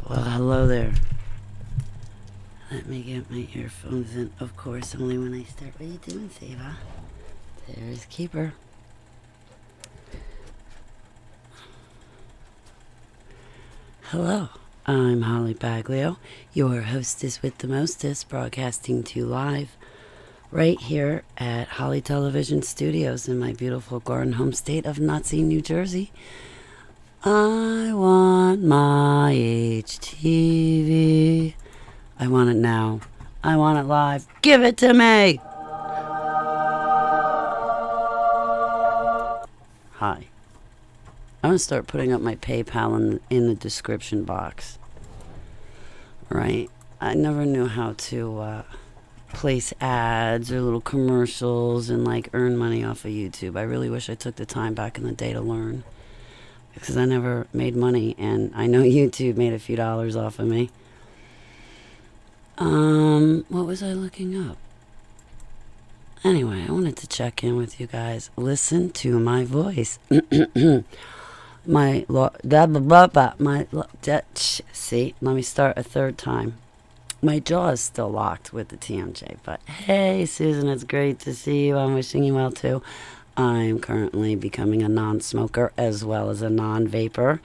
Well, hello there. Let me get my earphones in. Of course, only when I start. What are you doing, Seva? There's Keeper. Hello, I'm Holly Baglio, your hostess with the mostest, broadcasting to you live right here at Holly Television Studios in my beautiful garden home state of Nazi, New Jersey. I want my HTV. I want it now. I want it live. Give it to me! Hi. I'm going to start putting up my PayPal in the description box. Right? I never knew how to place ads or little commercials and like earn money off of YouTube. I really wish I took the time back in the day to learn. Because I never made money, and I know YouTube made a few dollars off of me. What was I looking up? Anyway, I wanted to check in with you guys. Listen to my voice. See, let me start a third time. My jaw is still locked with the TMJ, but hey, Susan, it's great to see you. I'm wishing you well too. I'm currently becoming a non-smoker as well as a non-vapor.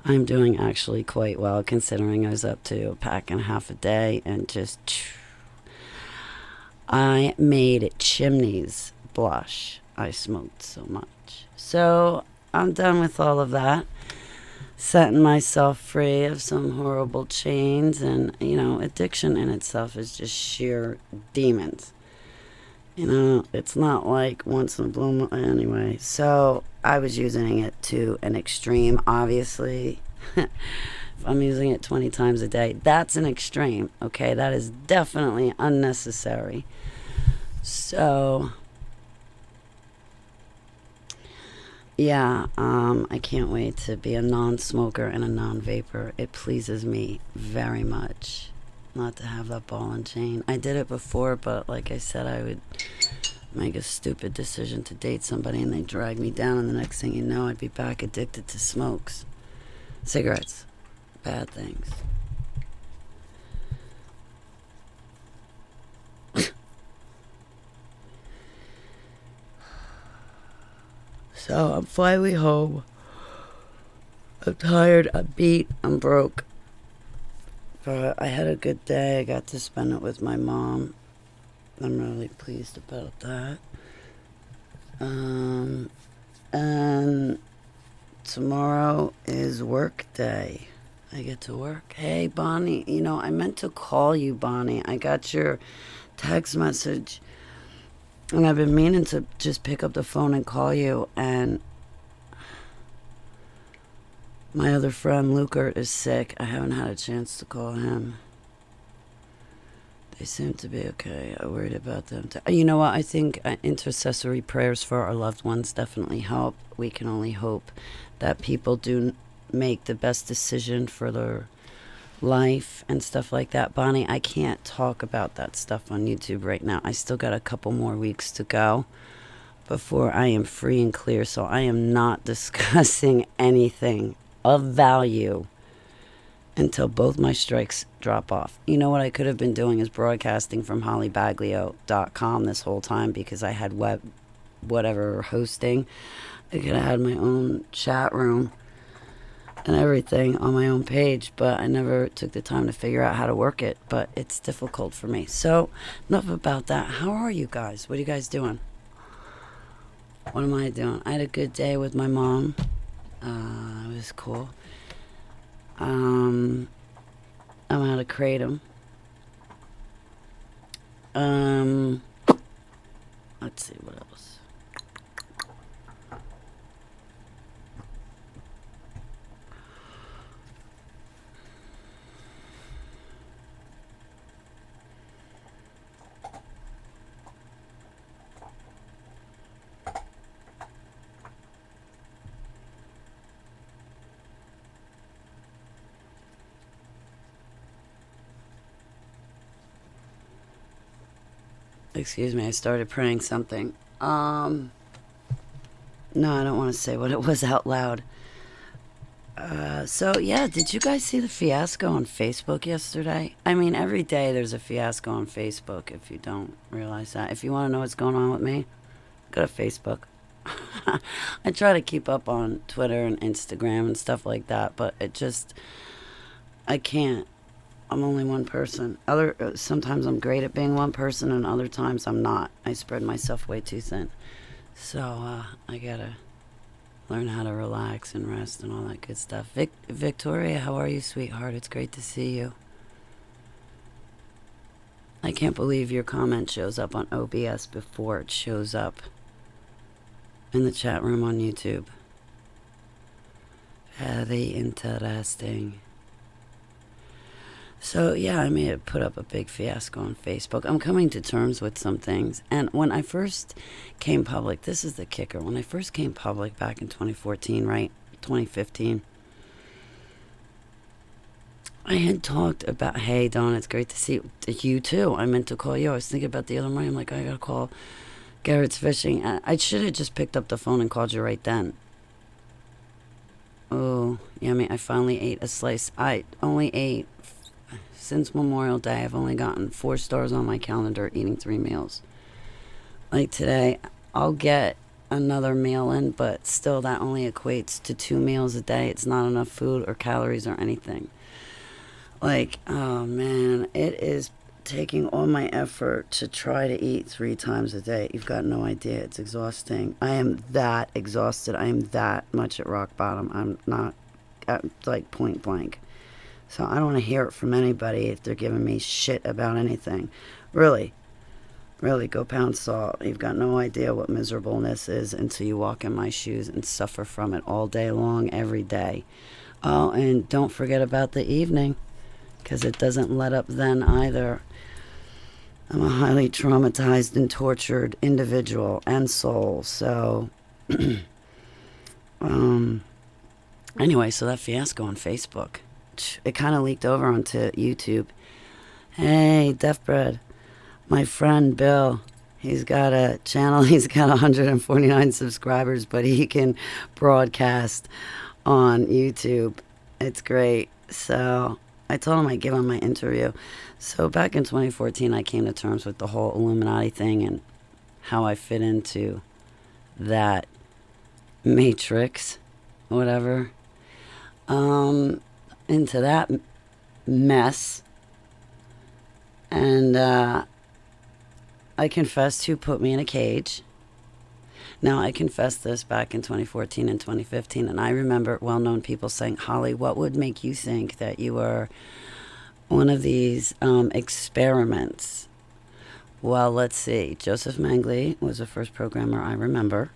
I'm doing actually quite well considering I was up to a pack and a half a day and just... I made chimneys blush. I smoked so much. So I'm done with all of that. Setting myself free of some horrible chains, and addiction in itself is just sheer demons. It's not like once in a blue moon. Anyway, so I was using it to an extreme, obviously. If I'm using it 20 times a day, that's an extreme, okay? That is definitely unnecessary. So, yeah, I can't wait to be a non-smoker and a non-vapor. It pleases me very much not to have that ball and chain. I did it before, but like I said, I would make a stupid decision to date somebody and they drag me down, and the next thing you know, I'd be back addicted to smokes. Cigarettes. Bad things. So I'm finally home. I'm tired, I'm beat, I'm broke. But I had a good day. I got to spend it with my mom. I'm really pleased about that. And tomorrow is work day. I get to work. Hey, Bonnie, I meant to call you, Bonnie. I got your text message. And I've been meaning to just pick up the phone and call you. And my other friend, Lukert, is sick. I haven't had a chance to call him. They seem to be okay. I worried about them. You know what? I think intercessory prayers for our loved ones definitely help. We can only hope that people do make the best decision for their life and stuff like that. Bonnie, I can't talk about that stuff on YouTube right now. I still got a couple more weeks to go before I am free and clear, so I am not discussing anything of value until both my strikes drop off. You know what I could have been doing is broadcasting from hollybaglio.com this whole time, because I had whatever hosting. I could have had my own chat room and everything on my own page, but I never took the time to figure out how to work it. But it's difficult for me. So enough about that. How are you guys? What are you guys doing? What am I doing? I had a good day with my mom. It was cool. I'm out of kratom. Let's see what else. Excuse me, I started praying something. No, I don't want to say what it was out loud. So yeah, did you guys see the fiasco on Facebook yesterday? I mean, every day there's a fiasco on Facebook. If you don't realize that, if you want to know what's going on with me, go to Facebook. I try to keep up on Twitter and Instagram and stuff like that, but I can't. I'm only one person. Sometimes I'm great at being one person, and other times I'm not. I spread myself way too thin. So I gotta learn how to relax and rest and all that good stuff. Victoria, how are you, sweetheart? It's great to see you. I can't believe your comment shows up on OBS before it shows up in the chat room on YouTube. Very interesting. So yeah, I may have put up a big fiasco on Facebook. I'm coming to terms with some things. And when I first came public, this is the kicker. When I first came public back in 2014, right? 2015, I had talked about, hey, Dawn, it's great to see you too. I meant to call you. I was thinking about the other morning. I'm like, I gotta call Garrett's Fishing. I should have just picked up the phone and called you right then. Oh, yummy. I finally ate a slice. I only ate, since Memorial Day, I've only gotten 4 stars on my calendar eating 3 meals. Like today, I'll get another meal in, but still that only equates to 2 meals a day. It's not enough food or calories or anything. Like, oh man, it is taking all my effort to try to eat 3 times a day. You've got no idea. It's exhausting. I am that exhausted. I am that much at rock bottom. I'm not at, like, point blank. So I don't want to hear it from anybody if they're giving me shit about anything. Really, go pound salt. You've got no idea what miserableness is until you walk in my shoes and suffer from it all day long, every day. Oh, and don't forget about the evening, because it doesn't let up then either. I'm a highly traumatized and tortured individual and soul. So, anyway, so that fiasco on Facebook, it kind of leaked over onto YouTube. Hey, Deaf Bread, my friend Bill, he's got a channel. He's got 149 subscribers, but he can broadcast on YouTube. It's great. So I told him I'd give him my interview. So back in 2014, I came to terms with the whole Illuminati thing and how I fit into that matrix, whatever, into that mess. And I confessed who put me in a cage. Now, I confessed this back in 2014 and 2015, and I remember well-known people saying, Holly, what would make you think that you were one of these experiments? Well, let's see. Joseph Mengele was the first programmer I remember.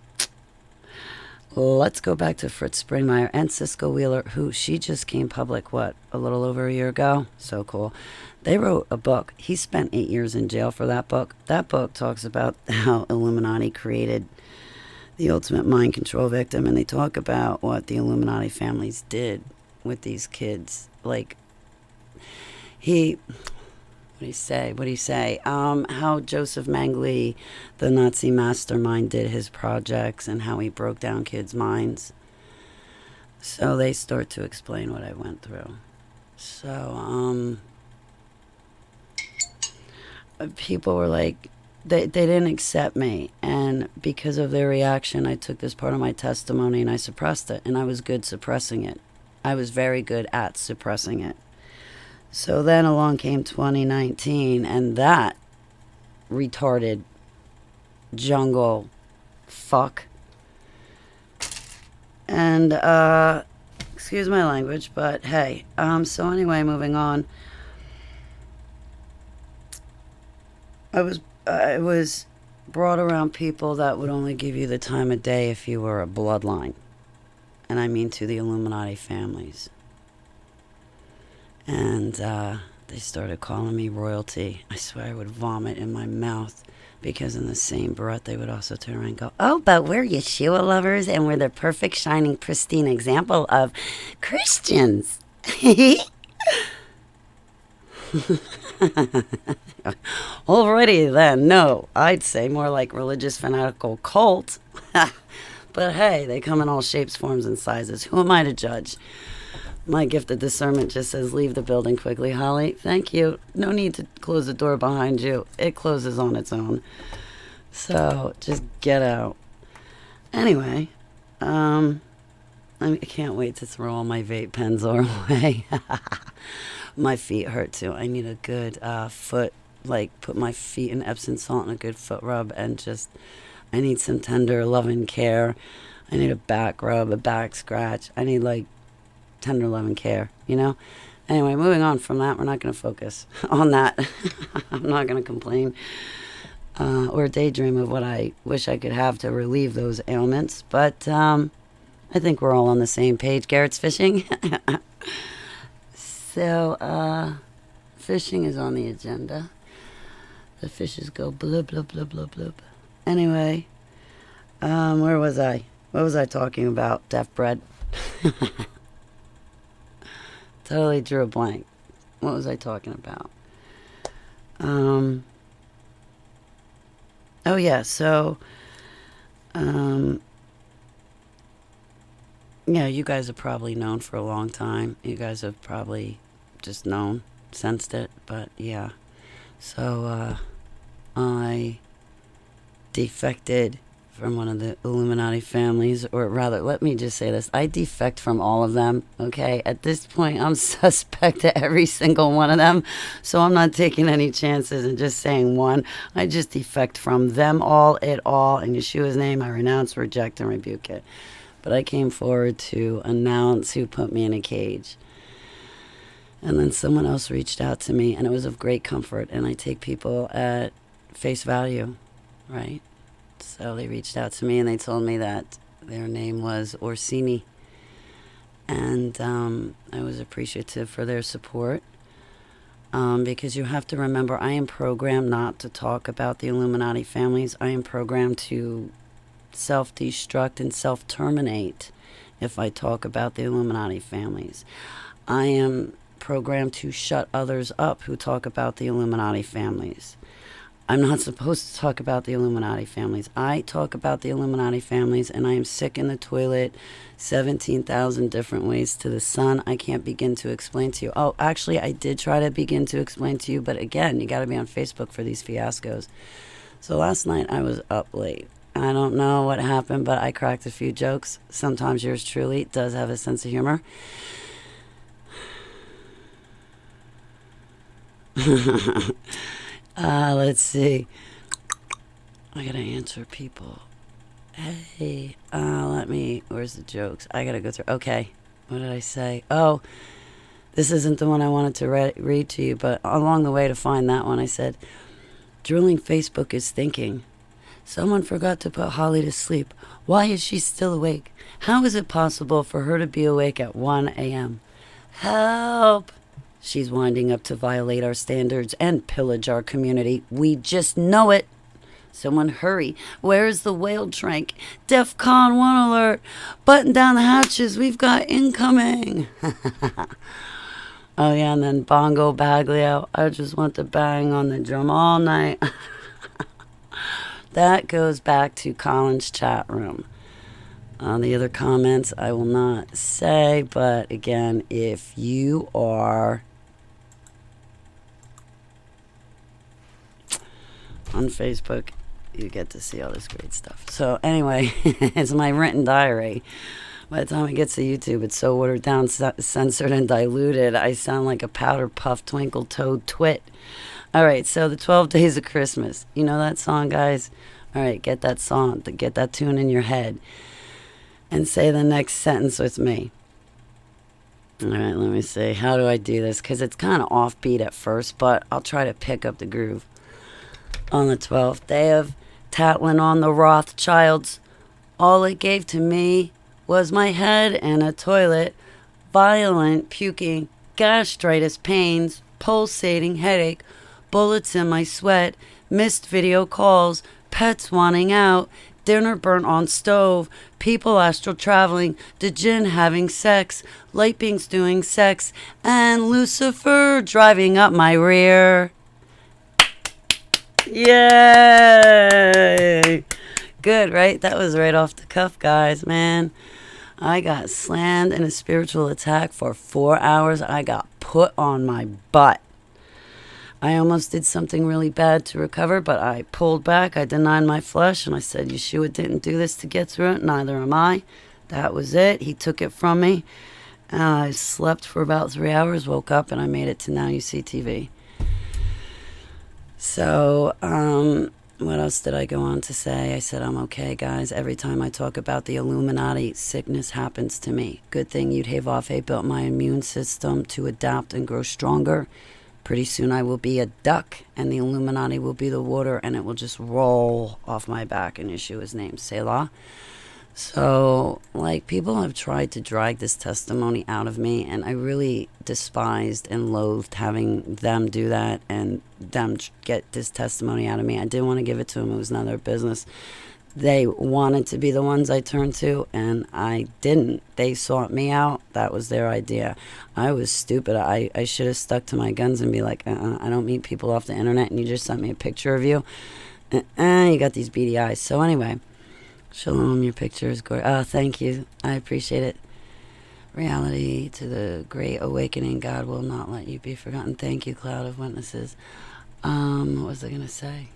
Let's go back to Fritz Springmeier and Cisco Wheeler, who she just came public, a little over a year ago? So cool. They wrote a book. He spent 8 years in jail for that book. That book talks about how Illuminati created the ultimate mind control victim, and they talk about what the Illuminati families did with these kids. Like, what do you say? How Joseph Mengele, the Nazi mastermind, did his projects and how he broke down kids' minds. So they start to explain what I went through. So, people were like, they didn't accept me, and because of their reaction, I took this part of my testimony and I suppressed it, and I was good suppressing it. I was very good at suppressing it. So then along came 2019, and that retarded jungle fuck. And, excuse my language, but hey, so anyway, moving on. I was brought around people that would only give you the time of day if you were a bloodline. And I mean to the Illuminati families. And they started calling me royalty. I swear I would vomit in my mouth, because in the same breath they would also turn around and go, oh, but we're Yeshua lovers and we're the perfect, shining, pristine example of Christians. Already then, no, I'd say more like religious fanatical cult. But hey, they come in all shapes, forms, and sizes. Who am I to judge? My gift of discernment just says, leave the building quickly, Holly. Thank you. No need to close the door behind you. It closes on its own. So just get out. Anyway, I can't wait to throw all my vape pens away. My feet hurt too. I need a good foot, like put my feet in Epsom salt and a good foot rub, and just, I need some tender, loving care. I need a back rub, a back scratch. I need like tender, loving care, you know? Anyway, moving on from that, we're not going to focus on that. I'm not going to complain or daydream of what I wish I could have to relieve those ailments. But I think we're all on the same page. Garrett's fishing. So, fishing is on the agenda. The fishes go blub, blub, blub, blub, blub. Anyway, where was I? What was I talking about? Deaf bread. Totally drew a blank. What was I talking about? Oh yeah, so yeah, you guys have probably known for a long time. You guys have probably just known, sensed it, but yeah. So I defected from one of the Illuminati families, or rather, let me just say this. I defect from all of them, okay? At this point, I'm suspect to every single one of them, so I'm not taking any chances and just saying one. I just defect from them all, it all. In Yeshua's name, I renounce, reject, and rebuke it. But I came forward to announce who put me in a cage. And then someone else reached out to me, and it was of great comfort, and I take people at face value, right? So they reached out to me and they told me that their name was Orsini. And I was appreciative for their support. Because you have to remember, I am programmed not to talk about the Illuminati families. I am programmed to self-destruct and self-terminate if I talk about the Illuminati families. I am programmed to shut others up who talk about the Illuminati families. I'm not supposed to talk about the Illuminati families. I talk about the Illuminati families, and I am sick in the toilet 17,000 different ways to the sun. I can't begin to explain to you. Oh, actually, I did try to begin to explain to you, but again, you got to be on Facebook for these fiascos. So last night, I was up late. I don't know what happened, but I cracked a few jokes. Sometimes yours truly does have a sense of humor. Let's see. I gotta answer people. Hey, where's the jokes? I gotta go through. Okay, what did I say? Oh, this isn't the one I wanted to read to you, but along the way to find that one, I said, drooling Facebook is thinking. Someone forgot to put Holly to sleep. Why is she still awake? How is it possible for her to be awake at 1 a.m.? Help! She's winding up to violate our standards and pillage our community. We just know it. Someone hurry. Where is the whale trank? DEFCON 1 alert. Button down the hatches. We've got incoming. Oh, yeah, and then Bongo Baglio. I just want to bang on the drum all night. That goes back to Colin's chat room. The other comments I will not say, but again, if you are on Facebook, you get to see all this great stuff. So anyway, it's my written diary. By the time it gets to YouTube, it's so watered down, censored, and diluted, I sound like a powder puff twinkle toed twit. All right, so the 12 Days of Christmas. You know that song, guys? All right, get that song, get that tune in your head, and say the next sentence with me. All right, let me see. How do I do this? Because it's kind of offbeat at first, but I'll try to pick up the groove. On the 12th day of tattling on the Rothschilds, all it gave to me was my head and a toilet, violent puking, gastritis pains, pulsating headache, bullets in my sweat, missed video calls, pets wanting out, dinner burnt on stove, people astral traveling, the jinn having sex, light beings doing sex, and Lucifer driving up my rear. Yay! Good, right? That was right off the cuff, guys, man. I got slammed in a spiritual attack for 4 hours. I got put on my butt. I almost did something really bad to recover, but I pulled back. I denied my flesh, and I said, Yeshua didn't do this to get through it. Neither am I. That was it. He took it from me. I slept for about 3 hours, woke up, and I made it to Now You See TV. So, what else did I go on to say? I said, I'm okay, guys. Every time I talk about the Illuminati, sickness happens to me. Good thing Yud Hey Vav Hey built my immune system to adapt and grow stronger. Pretty soon I will be a duck, and the Illuminati will be the water, and it will just roll off my back in Yeshua's name. Selah. So, like, people have tried to drag this testimony out of me, and I really despised and loathed having them do that and them get this testimony out of me. I didn't want to give it to them. It was none of their business. They wanted to be the ones I turned to, and I didn't. They sought me out. That was their idea. I was stupid. I should have stuck to my guns and be like, I don't meet people off the internet, and you just sent me a picture of you. You got these beady eyes. So anyway, shalom, your picture is gorgeous. Oh, thank you. I appreciate it. Reality to the great awakening. God will not let you be forgotten. Thank you, cloud of witnesses. What was I going to say?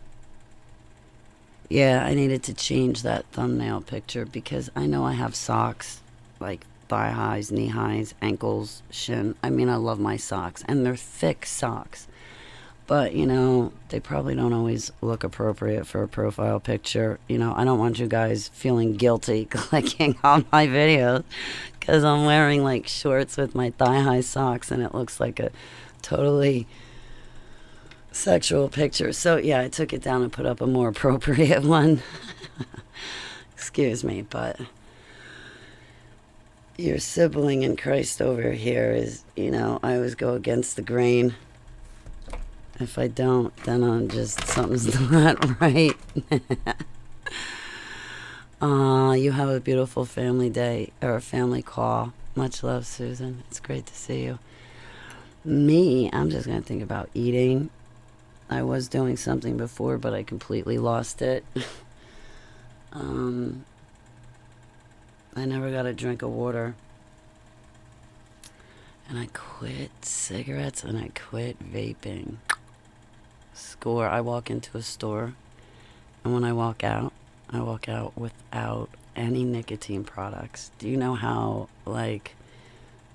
Yeah, I needed to change that thumbnail picture because I know I have socks, like thigh highs, knee highs, ankles, shin. I mean, I love my socks, and they're thick socks. But, you know, they probably don't always look appropriate for a profile picture. You know, I don't want you guys feeling guilty clicking on my videos because I'm wearing, like, shorts with my thigh-high socks, and it looks like a totally sexual picture. So, yeah, I took it down and put up a more appropriate one. Excuse me, but your sibling in Christ over here is, you know, I always go against the grain. If I don't, then I'm just, something's not right. You have a beautiful family day, or a family call. Much love, Susan. It's great to see you. Me, I'm just going to think about eating. I was doing something before, but I completely lost it. I never got a drink of water. And I quit cigarettes, and I quit vaping. Score. I walk into a store, and when I walk out without any nicotine products. Do you know how, like,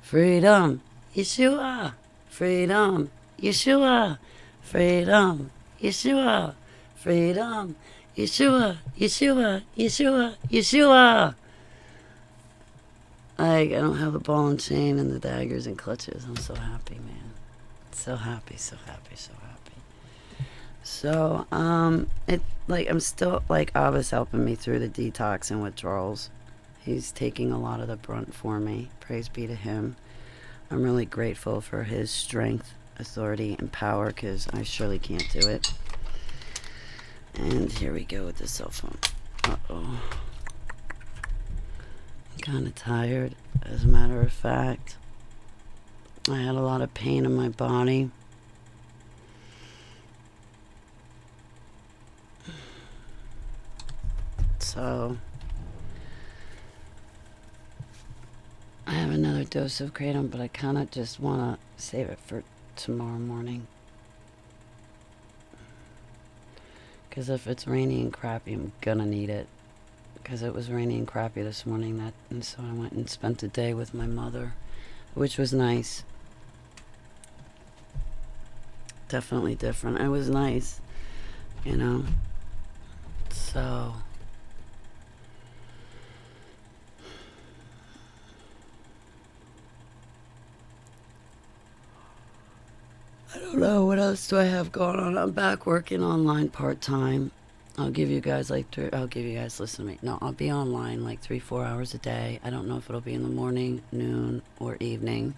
freedom, Yeshua, freedom, Yeshua, freedom, Yeshua, freedom, Yeshua, Yeshua, Yeshua, Yeshua. Like, I don't have a ball and chain and the daggers and clutches. I'm so happy, man. So happy, so happy, so happy. So, I'm still, like, Abba's helping me through the detox and withdrawals. He's taking a lot of the brunt for me. Praise be to him. I'm really grateful for his strength, authority, and power, because I surely can't do it. And here we go with the cell phone. Uh-oh. I'm kind of tired, as a matter of fact. I had a lot of pain in my body. So, I have another dose of kratom, but I kind of just want to save it for tomorrow morning. Because if it's rainy and crappy, I'm gonna need it. Because it was rainy and crappy this morning, and so I went and spent the day with my mother, which was nice. Definitely different. It was nice, you know. So, I don't know, what else do I have going on? I'm back working online part-time. I'll give you guys, listen to me. No, I'll be online like 3-4 hours a day. I don't know if it'll be in the morning, noon, or evening.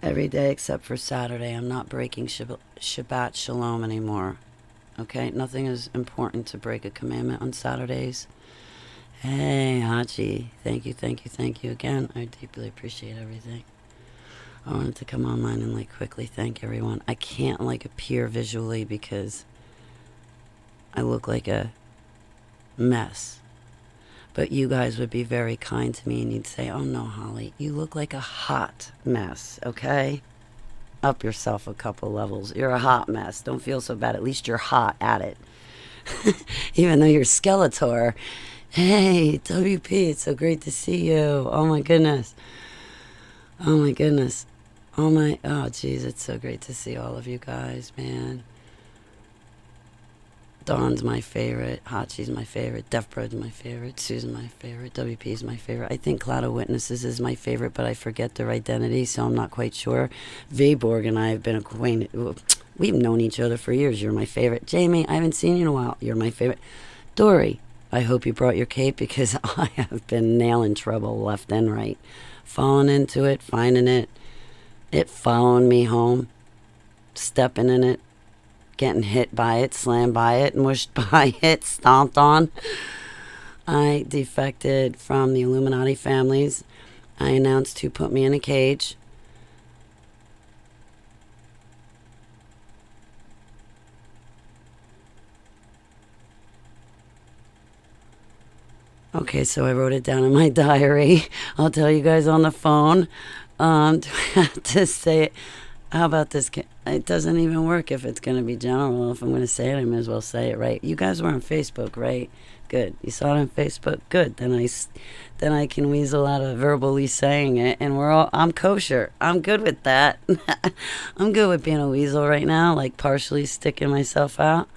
Every day except for Saturday. I'm not breaking Shabbat Shalom anymore. Okay? Nothing is important to break a commandment on Saturdays. Hey, Hachi. Thank you again. I deeply appreciate everything. I wanted to come online and, like, quickly thank everyone. I can't, like, appear visually because I look like a mess. But you guys would be very kind to me and you'd say, oh no, Holly, you look like a hot mess, okay? Up yourself a couple levels. You're a hot mess. Don't feel so bad. At least you're hot at it. Even though you're Skeletor. Hey, WP, it's so great to see you. Oh my goodness. Oh my goodness. Oh geez, it's so great to see all of you guys, man. Dawn's my favorite. Hachi's my favorite. Deaf Bread's my favorite. Susan my favorite. WP's my favorite. I think Cloud of Witnesses is my favorite, but I forget their identity, so I'm not quite sure. Vborg and I have been acquainted. We've known each other for years. You're my favorite. Jamie, I haven't seen you in a while. You're my favorite. Dory, I hope you brought your cape because I have been nailing trouble left and right. Falling into it, finding it following me home, stepping in it, getting hit by it, slammed by it, mushed by it, stomped on. I defected from the Illuminati families. I announced who put me in a cage. Okay, so I wrote it down in my diary. I'll tell you guys on the phone. Do I have to say it? How about this? It doesn't even work if it's going to be general. If I'm going to say it, I may as well say it, right? You guys were on Facebook, right? Good. You saw it on Facebook? Good. Then I can weasel out of verbally saying it, and I'm kosher. I'm good with that. I'm good with being a weasel right now, like partially sticking myself out.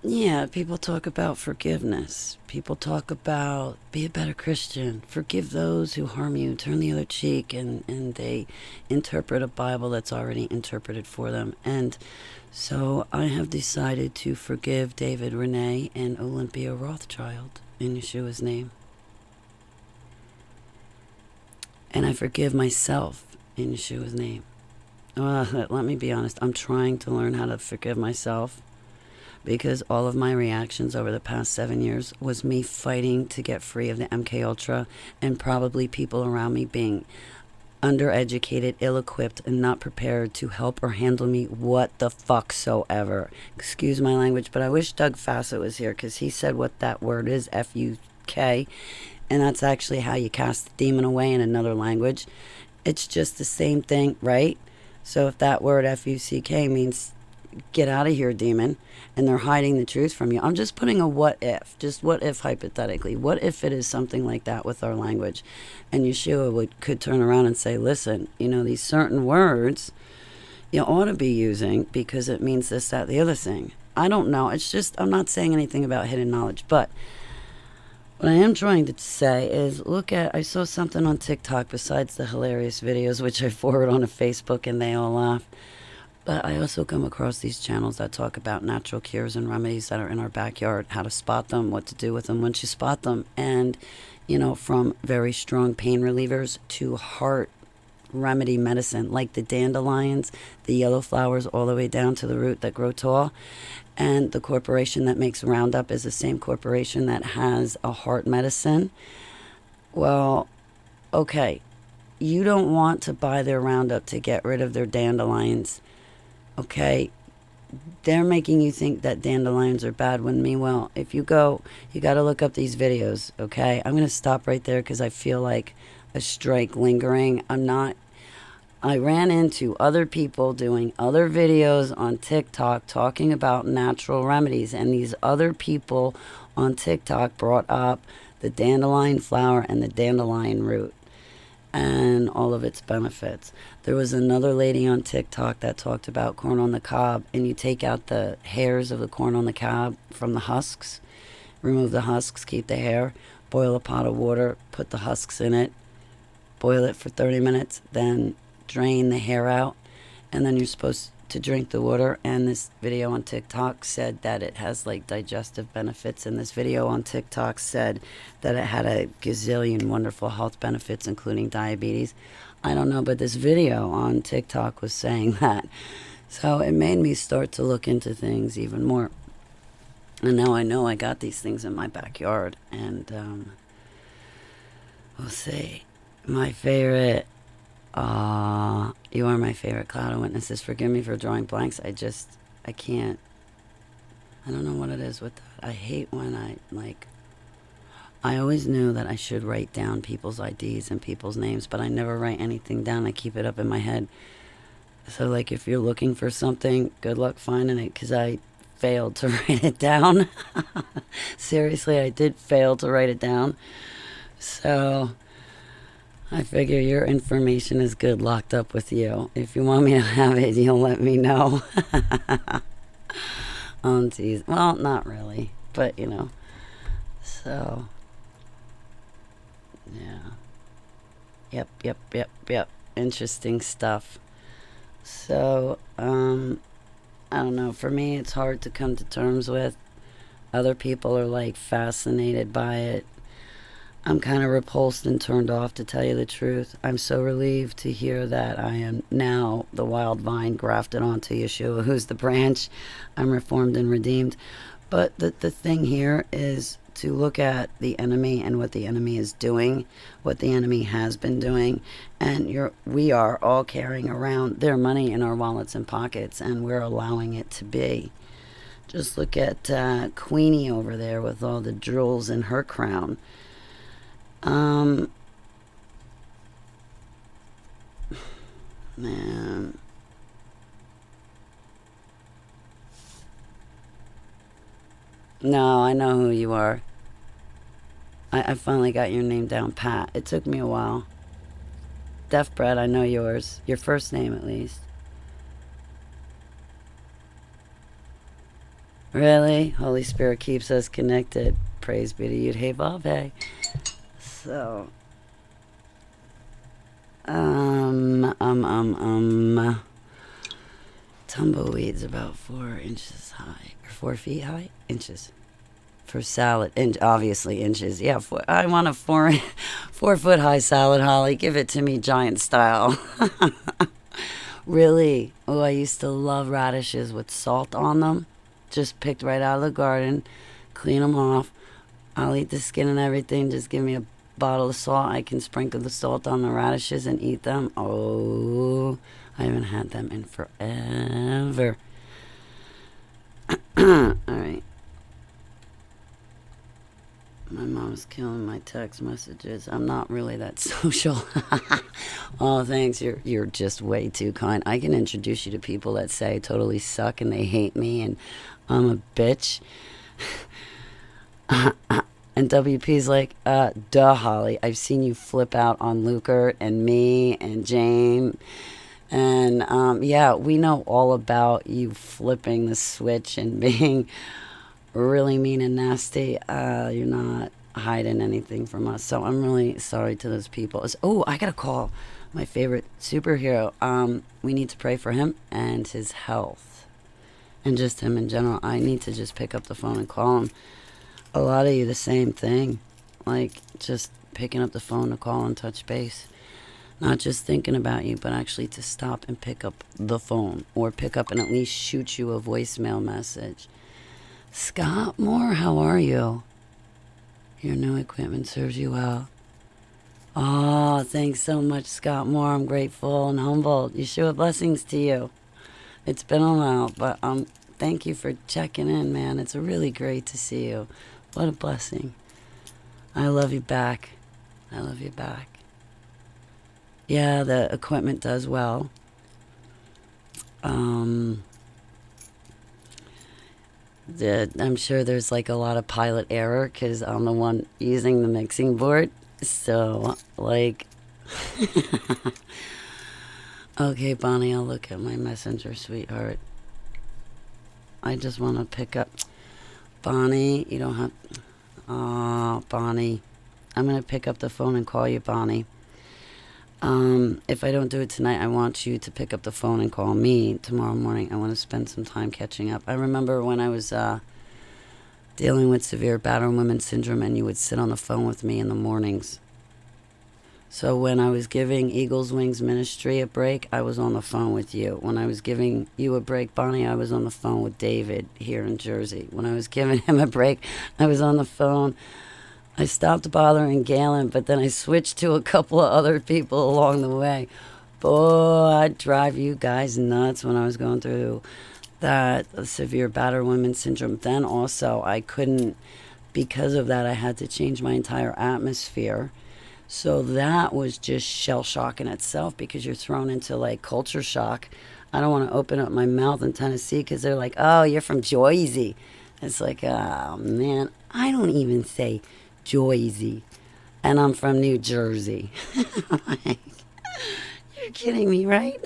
Yeah, people talk about forgiveness. People talk about be a better Christian. Forgive those who harm you. Turn the other cheek. And they interpret a Bible that's already interpreted for them. And so I have decided to forgive David Renee and Olympia Rothschild in Yeshua's name. And I forgive myself in Yeshua's name. Let me be honest. I'm trying to learn how to forgive myself, because all of my reactions over the past 7 years was me fighting to get free of the MK Ultra, and probably people around me being undereducated, ill-equipped, and not prepared to help or handle me what the fuck so ever. Excuse my language, but I wish Doug Fassett was here, because he said what that word is, F-U-K, and that's actually how you cast the demon away in another language. It's just the same thing, right? So if that word F-U-C-K means get out of here, demon, and they're hiding the truth from you. I'm just putting a what if, just what if hypothetically. What if it is something like that with our language? And Yeshua could turn around and say, listen, these certain words you ought to be using because it means this, that, the other thing. I don't know. It's just, I'm not saying anything about hidden knowledge, but what I am trying to say is I saw something on TikTok besides the hilarious videos, which I forward on to Facebook and they all laugh. But I also come across these channels that talk about natural cures and remedies that are in our backyard, how to spot them, what to do with them once you spot them. And, from very strong pain relievers to heart remedy medicine, like the dandelions, the yellow flowers, all the way down to the root that grow tall. And the corporation that makes Roundup is the same corporation that has a heart medicine. Well, okay, you don't want to buy their Roundup to get rid of their dandelions. Okay, they're making you think that dandelions are bad when meanwhile, if you go, you got to look up these videos, okay? I'm going to stop right there because I feel like a strike lingering. I ran into other people doing other videos on TikTok talking about natural remedies, and these other people on TikTok brought up the dandelion flower and the dandelion root and all of its benefits. There was another lady on TikTok that talked about corn on the cob, and you take out the hairs of the corn on the cob from the husks, remove the husks, keep the hair, boil a pot of water, put the husks in it, boil it for 30 minutes, then drain the hair out, and then you're supposed to drink the water. And this video on TikTok said that it has like digestive benefits, and this video on TikTok said that it had a gazillion wonderful health benefits, including diabetes. I don't know, but this video on TikTok was saying that. So it made me start to look into things even more. And now I know I got these things in my backyard. And we'll see. My favorite, you are my favorite, Cloud of Witnesses. Forgive me for drawing blanks. I can't. I don't know what it is with that. I hate when I always knew that I should write down people's IDs and people's names, but I never write anything down. I keep it up in my head. So, like, if you're looking for something, good luck finding it, because I failed to write it down. Seriously, I did fail to write it down. So, I figure your information is good locked up with you. If you want me to have it, you'll let me know. Geez. Well, not really, but So, yeah. Yep. Interesting stuff. So, I don't know. For me, it's hard to come to terms with. Other people are like fascinated by it. I'm kind of repulsed and turned off, to tell you the truth. I'm so relieved to hear that I am now the wild vine grafted onto Yeshua, who's the branch. I'm reformed and redeemed. But the thing here is to look at the enemy and what the enemy is doing, what the enemy has been doing, and we are all carrying around their money in our wallets and pockets, and we're allowing it to be. Just look at Queenie over there with all the jewels in her crown. Man. No, I know who you are. I finally got your name down pat. It took me a while. Deaf Bread, I know yours. Your first name, at least. Really? Holy Spirit keeps us connected. Praise be to you. Hey, Vave. So, tumbleweeds about 4 inches high, or 4 feet high, inches. For salad, and obviously inches. Yeah, I want a 4 foot high salad, Holly. Give it to me, giant style. Really? Oh, I used to love radishes with salt on them. Just picked right out of the garden. Clean them off. I'll eat the skin and everything. Just give me a bottle of salt. I can sprinkle the salt on the radishes and eat them. Oh, I haven't had them in forever. All right. My mom's killing my text messages. I'm not really that social. Oh, thanks. You're just way too kind. I can introduce you to people that say totally suck and they hate me and I'm a bitch. And WP's like, duh, Holly. I've seen you flip out on Lukert and me and Jane. And yeah, we know all about you flipping the switch and being really mean and nasty. You're not hiding anything from us. So I'm really sorry to those people. Oh, I gotta call my favorite superhero. We need to pray for him and his health. And just him in general. I need to just pick up the phone and call him. A lot of you, the same thing. Like, just picking up the phone to call and touch base. Not just thinking about you, but actually to stop and pick up the phone. Or pick up and at least shoot you a voicemail message. Scott Moore, how are you? Your new equipment serves you well. Oh, thanks so much, Scott Moore. I'm grateful and humbled. Yeshua, blessings to you. It's been a while, but thank you for checking in, man. It's really great to see you. What a blessing. I love you back. I love you back. Yeah, the equipment does well. I'm sure there's like a lot of pilot error because I'm the one using the mixing board. So, like, okay, Bonnie, I'll look at my messenger, sweetheart. I just want to pick up. Bonnie, you don't have. Oh, Bonnie. I'm going to pick up the phone and call you, Bonnie. If I don't do it tonight, I want you to pick up the phone and call me tomorrow morning. I want to spend some time catching up. I remember when I was dealing with severe battered women syndrome and you would sit on the phone with me in the mornings. So when I was giving Eagles Wings Ministry a break, I was on the phone with you. When I was giving you a break, Bonnie, I was on the phone with David here in Jersey. When I was giving him a break, I was on the phone. I stopped bothering Galen, but then I switched to a couple of other people along the way. Boy, I'd drive you guys nuts when I was going through that severe battered women syndrome. Then also I couldn't, because of that, I had to change my entire atmosphere. So that was just shell shock in itself, because you're thrown into like culture shock. I don't want to open up my mouth in Tennessee because they're like, oh, you're from Jersey. It's like, oh man, I don't even say Jersey. And I'm from New Jersey. Like, you're kidding me, right?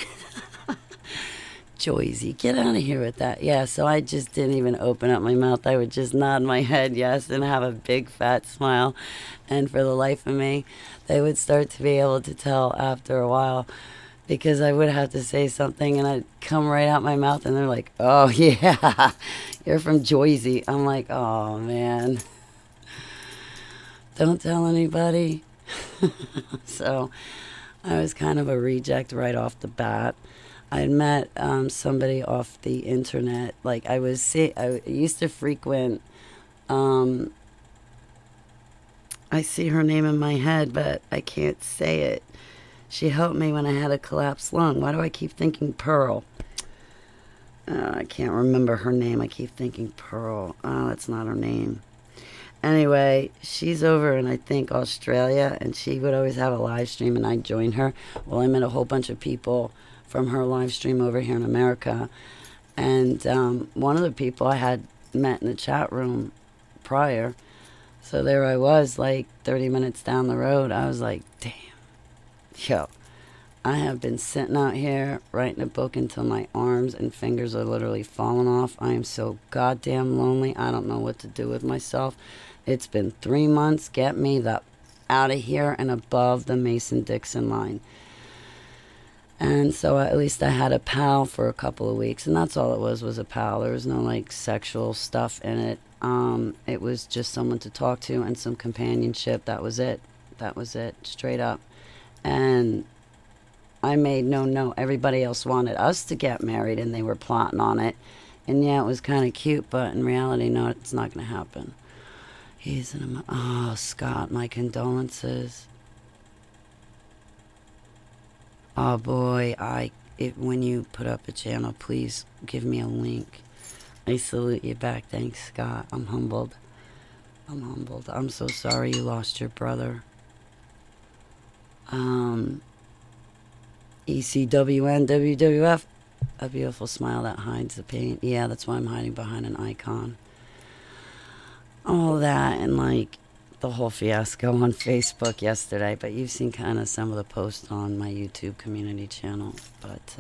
Jersey, get out of here with that. Yeah, so I just didn't even open up my mouth. I would just nod my head yes and have a big fat smile. And for the life of me, they would start to be able to tell after a while, because I would have to say something and I'd come right out my mouth and they're like, oh yeah, you're from Jersey. I'm like, oh man, don't tell anybody. So I was kind of a reject right off the bat. I met somebody off the internet. Like I used to frequent. I see her name in my head, but I can't say it. She helped me when I had a collapsed lung. Why do I keep thinking Pearl? I can't remember her name. I keep thinking Pearl. Oh, that's not her name. Anyway, she's over in, I think, Australia, and she would always have a live stream, and I'd join her. Well, I met a whole bunch of people from her live stream over here in America. And one of the people I had met in the chat room prior. So there I was, like 30 minutes down the road. I was like, damn, yo, I have been sitting out here writing a book until my arms and fingers are literally falling off. I am so goddamn lonely. I don't know what to do with myself. It's been 3 months. Get me the out of here and above the Mason-Dixon line. And so at least I had a pal for a couple of weeks, and that's all it was a pal. There was no like sexual stuff in it. It was just someone to talk to and some companionship. That was it. That was it, straight up. And I made no. Everybody else wanted us to get married, and they were plotting on it. And yeah, it was kind of cute, but in reality, no, it's not going to happen. Oh, Scott, my condolences. Oh boy, when you put up a channel, please give me a link. I salute you back. Thanks, Scott. I'm humbled. I'm so sorry you lost your brother. ECWN, WWF. A beautiful smile that hides the pain. Yeah, that's why I'm hiding behind an icon. All that and like the whole fiasco on Facebook yesterday. But you've seen kind of some of the posts on my YouTube community channel. But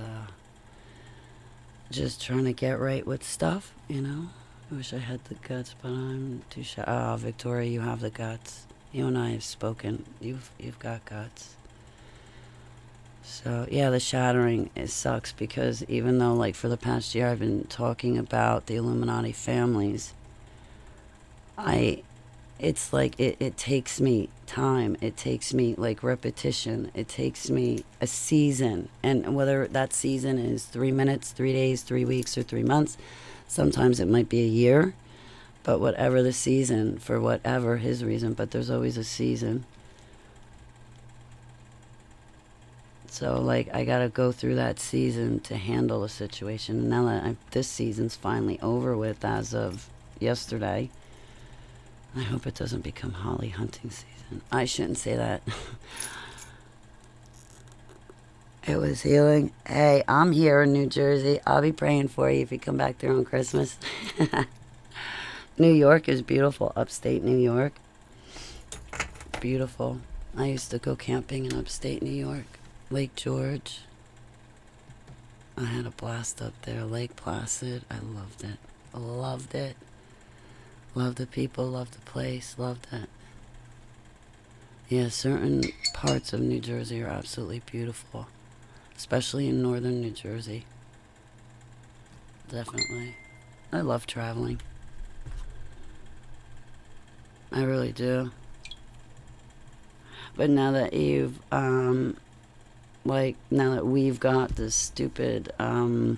just trying to get right with stuff, you know. I wish I had the guts, but I'm too shy. Oh, Victoria, you have the guts. You and I have spoken. You've got guts. So yeah, the shattering, it sucks, because even though like for the past year I've been talking about the Illuminati families, it's like it takes me time. It takes me like repetition. It takes me a season. And whether that season is 3 minutes, 3 days, 3 weeks, or 3 months, sometimes it might be a year. But whatever the season, for whatever his reason, but there's always a season. So like I gotta go through that season to handle the situation. And now that this season's finally over with as of yesterday, I hope it doesn't become holly hunting season. I shouldn't say that. It was healing. Hey, I'm here in New Jersey. I'll be praying for you if you come back there on Christmas. New York is beautiful. Upstate New York. Beautiful. I used to go camping in upstate New York. Lake George. I had a blast up there. Lake Placid. I loved it. Loved it. Loved the people, loved the place, loved it. Yeah, certain parts of New Jersey are absolutely beautiful. Especially in northern New Jersey. Definitely. I love traveling. I really do. But now that you've, now that we've got this stupid, I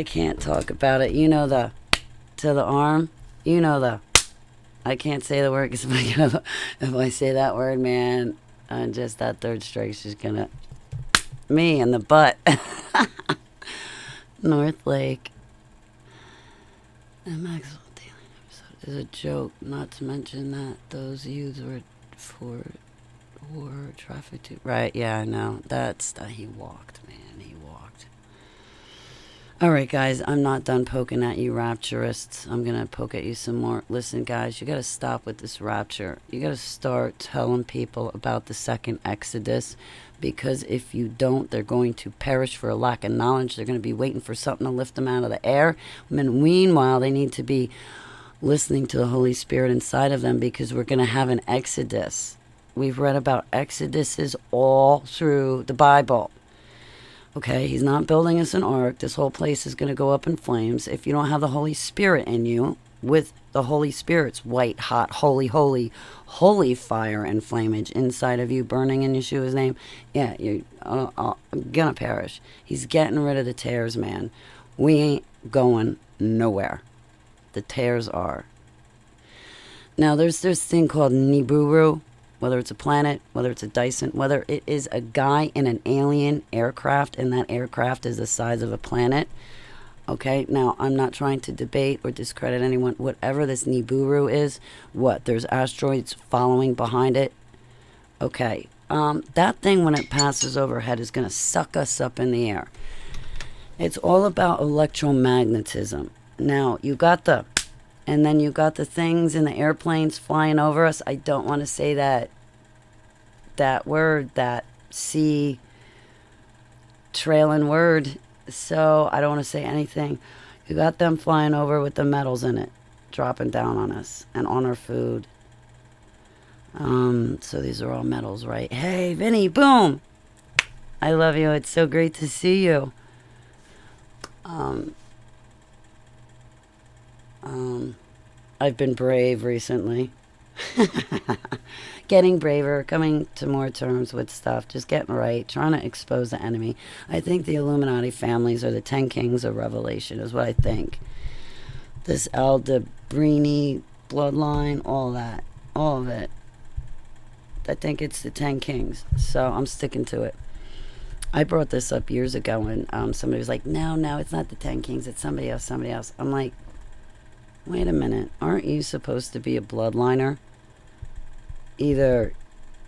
can't talk about it. You know to the arm, you know I can't say the word, because if I say that word, man, just that third strike's just gonna me in the butt. North Lake. And Maxwell Daily episode is a joke, not to mention that those youths were for war traffic to. Right, yeah, I know. He walked, man. He walked. All right, guys, I'm not done poking at you rapturists. I'm going to poke at you some more. Listen, guys, you got to stop with this rapture. You got to start telling people about the second Exodus, because if you don't, they're going to perish for a lack of knowledge. They're going to be waiting for something to lift them out of the air. And meanwhile, they need to be listening to the Holy Spirit inside of them, because we're going to have an Exodus. We've read about Exoduses all through the Bible. Okay, he's not building us an ark. This whole place is going to go up in flames. If you don't have the Holy Spirit in you, with the Holy Spirit's white, hot, holy, holy, holy fire and flamage inside of you, burning in Yeshua's name, yeah, you're going to perish. He's getting rid of the tares, man. We ain't going nowhere. The tares are. Now, there's this thing called Nibiru. Whether it's a planet, whether it's a Dyson, whether it is a guy in an alien aircraft and that aircraft is the size of a planet. Okay, now I'm not trying to debate or discredit anyone. Whatever this Nibiru is, there's asteroids following behind it. Okay, that thing when it passes overhead is going to suck us up in the air. It's all about electromagnetism. Now, and then you got the things in the airplanes flying over us. I don't want to say that word, that sea trailing word. So I don't want to say anything. You got them flying over with the metals in it, dropping down on us and on our food. So these are all metals, right? Hey, Vinny, boom. I love you. It's so great to see you. I've been brave recently. Getting braver, coming to more terms with stuff, just getting right, trying to expose the enemy. I think the Illuminati families are the 10 kings of Revelation, is what I think. This Aldebrini bloodline, all of it. I think it's the 10 kings, so I'm sticking to it. I brought this up years ago when somebody was like, no, it's not the 10 kings, it's somebody else. I'm like, wait a minute, aren't you supposed to be a bloodliner? Either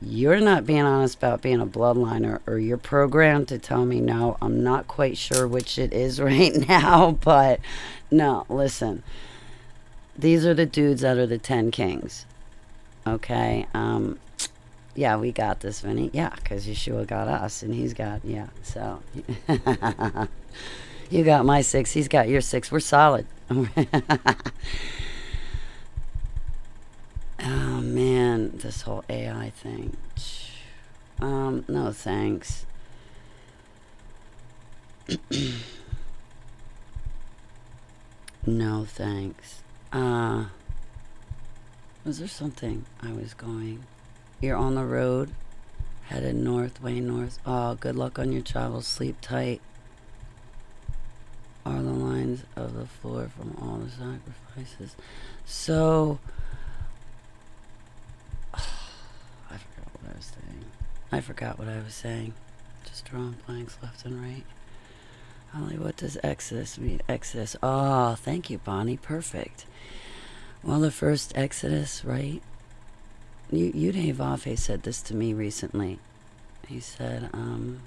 you're not being honest about being a bloodliner, or you're programmed to tell me no. I'm not quite sure which it is right now, but no, listen. These are the dudes that are the 10 kings. Okay? Yeah, we got this, Vinny. Yeah, because Yeshua got us, and he's got, yeah, so. You got my 6, he's got your 6. We're solid. Oh man, this whole AI thing. No thanks. No thanks. Was there something I was going? You're on the road, headed north, way north. Oh, good luck on your travels. Sleep tight. Are the lines of the floor from all the sacrifices. So, I forgot what I was saying. Just drawing blanks left and right. Holly, what does Exodus mean? Exodus. Oh, thank you, Bonnie. Perfect. Well, the first Exodus, right? Yude Vafe said this to me recently. He said, I'm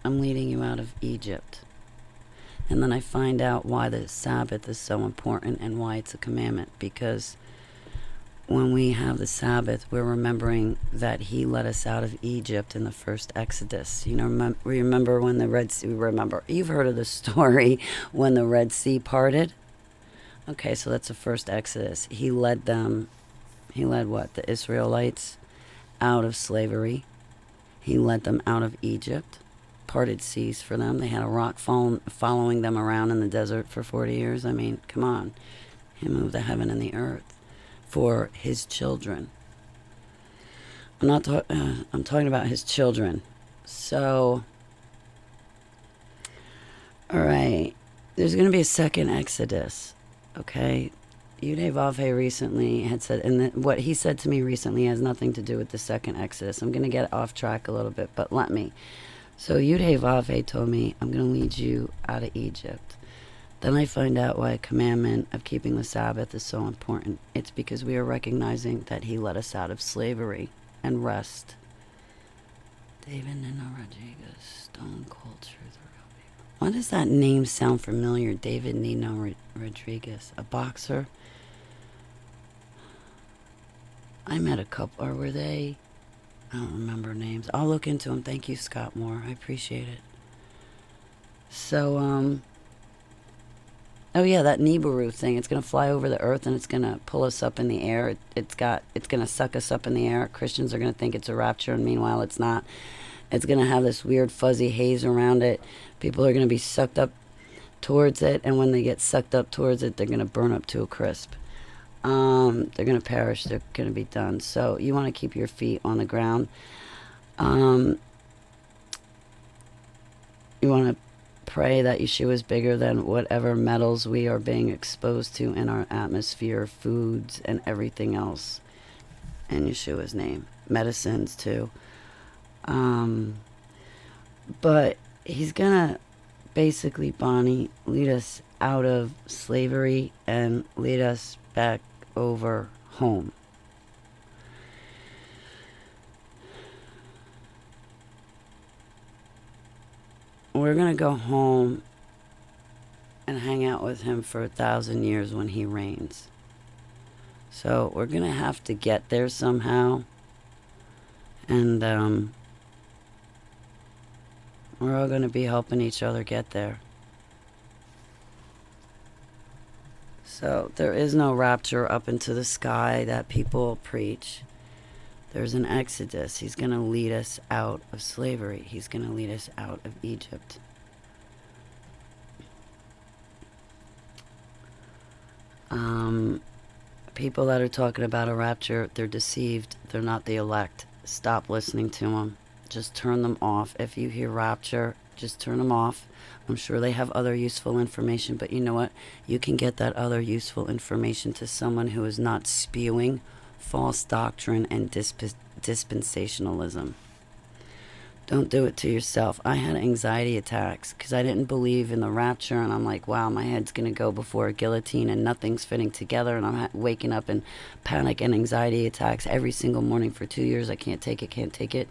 leading you out of Egypt. And then I find out why the Sabbath is so important and why it's a commandment. Because when we have the Sabbath, we're remembering that he led us out of Egypt in the first Exodus. You know, remember when the Red Sea, you've heard of the story when the Red Sea parted? Okay, so that's the first Exodus. He led what? The Israelites out of slavery. He led them out of Egypt. Parted seas for them. They had a rock following them around in the desert for 40 years. I mean, come on. He moved the heaven and the earth for his children. I'm talking about his children. So, all right. There's going to be a second Exodus. Okay? Yude Vafe recently had said, and what he said to me recently has nothing to do with the second Exodus. I'm going to get off track a little bit, but let me. So Yud-Hey-Vav-Hey told me, I'm going to lead you out of Egypt. Then I find out why a commandment of keeping the Sabbath is so important. It's because we are recognizing that he led us out of slavery and rest. David Nino Rodriguez, Stone Cold Truth. Why does that name sound familiar? David Nino Rodriguez, a boxer? I met a couple, or were they? I don't remember names. I'll look into them. Thank you, Scott Moore. I appreciate it. So, oh yeah, that Nibiru thing. It's gonna fly over the earth and it's gonna pull us up in the air. It's gonna suck us up in the air. Christians are gonna think it's a rapture, and meanwhile, it's not. It's gonna have this weird fuzzy haze around it. People are gonna be sucked up towards it, and when they get sucked up towards it, they're gonna burn up to a crisp. They're gonna perish. They're gonna be done. So you want to keep your feet on the ground. You want to pray that Yeshua is bigger than whatever metals we are being exposed to in our atmosphere, foods, and everything else. In Yeshua's name, medicines too. But he's gonna basically, Bonnie, lead us out of slavery and lead us back over home. We're gonna go home and hang out with him for 1,000 years when he reigns. So we're gonna have to get there somehow, and we're all gonna be helping each other get there. So there is no rapture up into the sky that people preach. There's an exodus. He's going to lead us out of slavery. He's going to lead us out of Egypt. People that are talking about a rapture, they're deceived. They're not the elect. Stop listening to them. Just turn them off. If you hear rapture, just turn them off. I'm sure they have other useful information, but you know what? You can get that other useful information to someone who is not spewing false doctrine and dispensationalism. Don't do it to yourself. I had anxiety attacks because I didn't believe in the rapture, and I'm like, wow, my head's going to go before a guillotine and nothing's fitting together, and I'm waking up in panic and anxiety attacks every single morning for 2 years. I can't take it.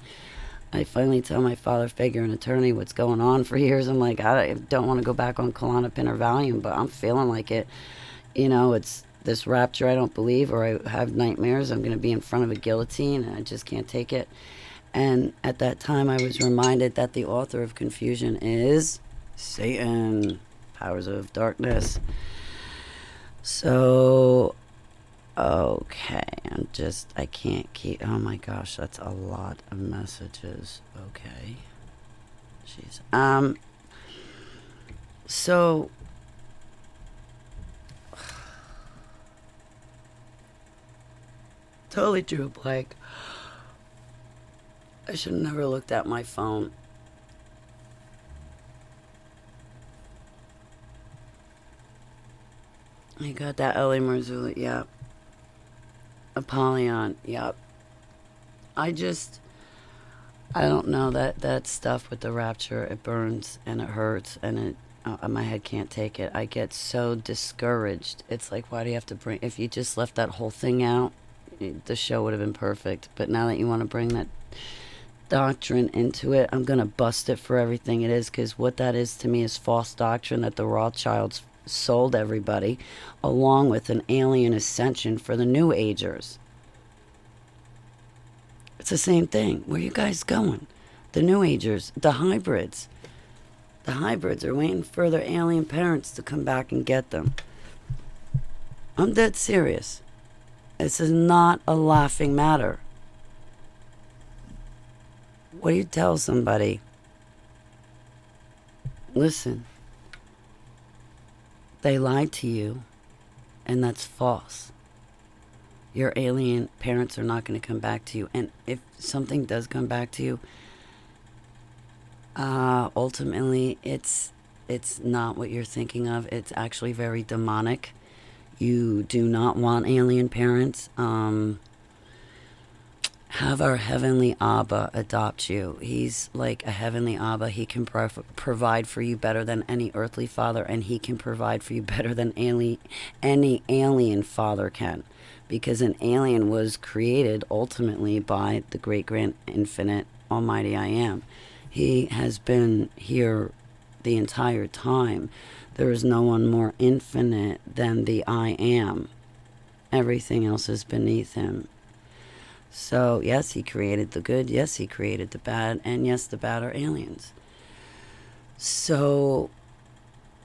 I finally tell my father figure, an attorney, what's going on for years. I'm like, I don't want to go back on Klonopin or Valium, but I'm feeling like it. You know, it's this rapture I don't believe, or I have nightmares. I'm going to be in front of a guillotine, and I just can't take it. And at that time, I was reminded that the author of confusion is Satan, powers of darkness. So, okay, I can't keep, oh my gosh, that's a lot of messages. Okay. Jeez. So, totally drew a blank. I should have never looked at my phone. I got that Ellie Marzulli, yep. Apollyon, yep. I don't know, that stuff with the rapture, it burns and it hurts and it, my head can't take it. I get so discouraged. It's like, why do you have to bring, if you just left that whole thing out, the show would have been perfect. But now that you want to bring that doctrine into it, I'm going to bust it for everything it is, because what that is to me is false doctrine that the Rothschilds sold everybody, along with an alien ascension for the New Agers. It's the same thing. Where are you guys going? The New Agers, the hybrids. The hybrids are waiting for their alien parents to come back and get them. I'm dead serious. This is not a laughing matter. What do you tell somebody? Listen, they lied to you, and that's false. Your alien parents are not going to come back to you. And if something does come back to you, ultimately it's not what you're thinking of. It's actually very demonic. You do not want alien parents. have our heavenly Abba adopt you. He's like a heavenly Abba. He can provide for you better than any earthly father, and he can provide for you better than any alien father can, because an alien was created ultimately by the great grand infinite almighty I am. He has been here the entire time. There is no one more infinite than the I am. Everything else is beneath him. So, yes, he created the good. Yes, he created the bad. And yes, the bad are aliens. So,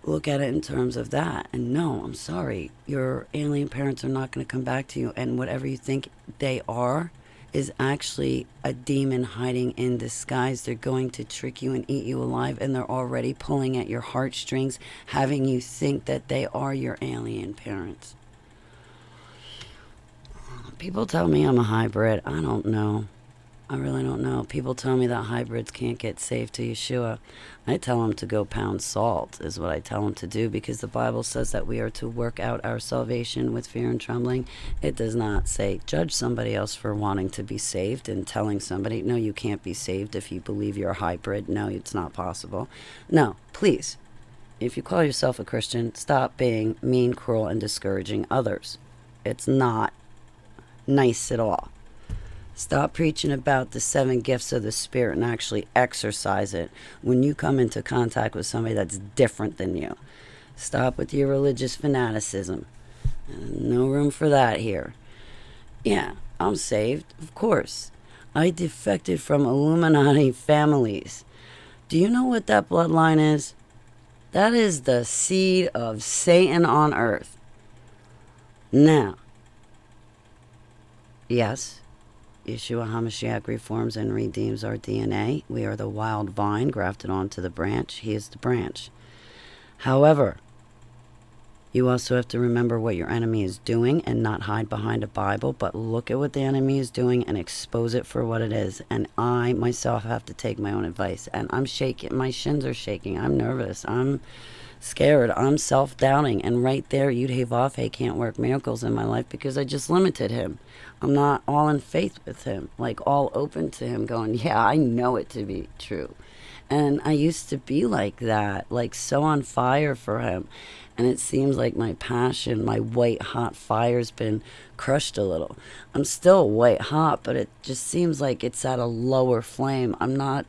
look at it in terms of that. And no, I'm sorry. Your alien parents are not going to come back to you. And whatever you think they are is actually a demon hiding in disguise. They're going to trick you and eat you alive. And they're already pulling at your heartstrings, having you think that they are your alien parents. People tell me I'm a hybrid. I don't know. I really don't know. People tell me that hybrids can't get saved to Yeshua. I tell them to go pound salt is what I tell them to do, because the Bible says that we are to work out our salvation with fear and trembling. It does not say judge somebody else for wanting to be saved and telling somebody, no, you can't be saved if you believe you're a hybrid. No, it's not possible. No, please. If you call yourself a Christian, stop being mean, cruel, and discouraging others. It's not nice at all. Stop preaching about the 7 gifts of the Spirit and actually exercise it when you come into contact with somebody that's different than you. Stop with your religious fanaticism. No room for that here. Yeah, I'm saved, of course. I defected from Illuminati families. Do you know what that bloodline is? That is the seed of Satan on earth. Now, yes, Yeshua HaMashiach reforms and redeems our DNA. We are the wild vine grafted onto the branch. He is the branch. However, you also have to remember what your enemy is doing and not hide behind a Bible, but look at what the enemy is doing and expose it for what it is. And I, myself, have to take my own advice. And I'm shaking. My shins are shaking. I'm nervous. I'm scared. I'm self-doubting. And right there, Yud-Heh-Vav-Heh can't work miracles in my life because I just limited him. I'm not all in faith with him, like all open to him, going, yeah, I know it to be true. And I used to be like that, like so on fire for him. And it seems like my passion, my white hot fire's been crushed a little. I'm still white hot, but it just seems like it's at a lower flame. I'm not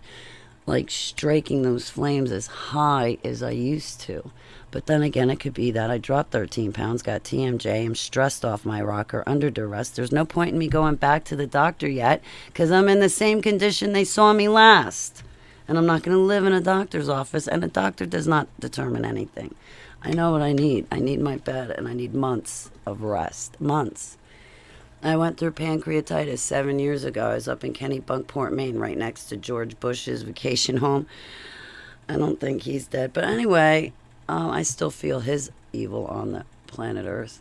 like striking those flames as high as I used to. But then again, it could be that I dropped 13 pounds, got TMJ, I'm stressed off my rocker, under duress. There's no point in me going back to the doctor yet because I'm in the same condition they saw me last. And I'm not going to live in a doctor's office, and a doctor does not determine anything. I know what I need. I need my bed, and I need months of rest. Months. I went through pancreatitis 7 years ago. I was up in Kennebunkport, Maine, right next to George Bush's vacation home. I don't think he's dead. But anyway, I still feel his evil on the planet Earth.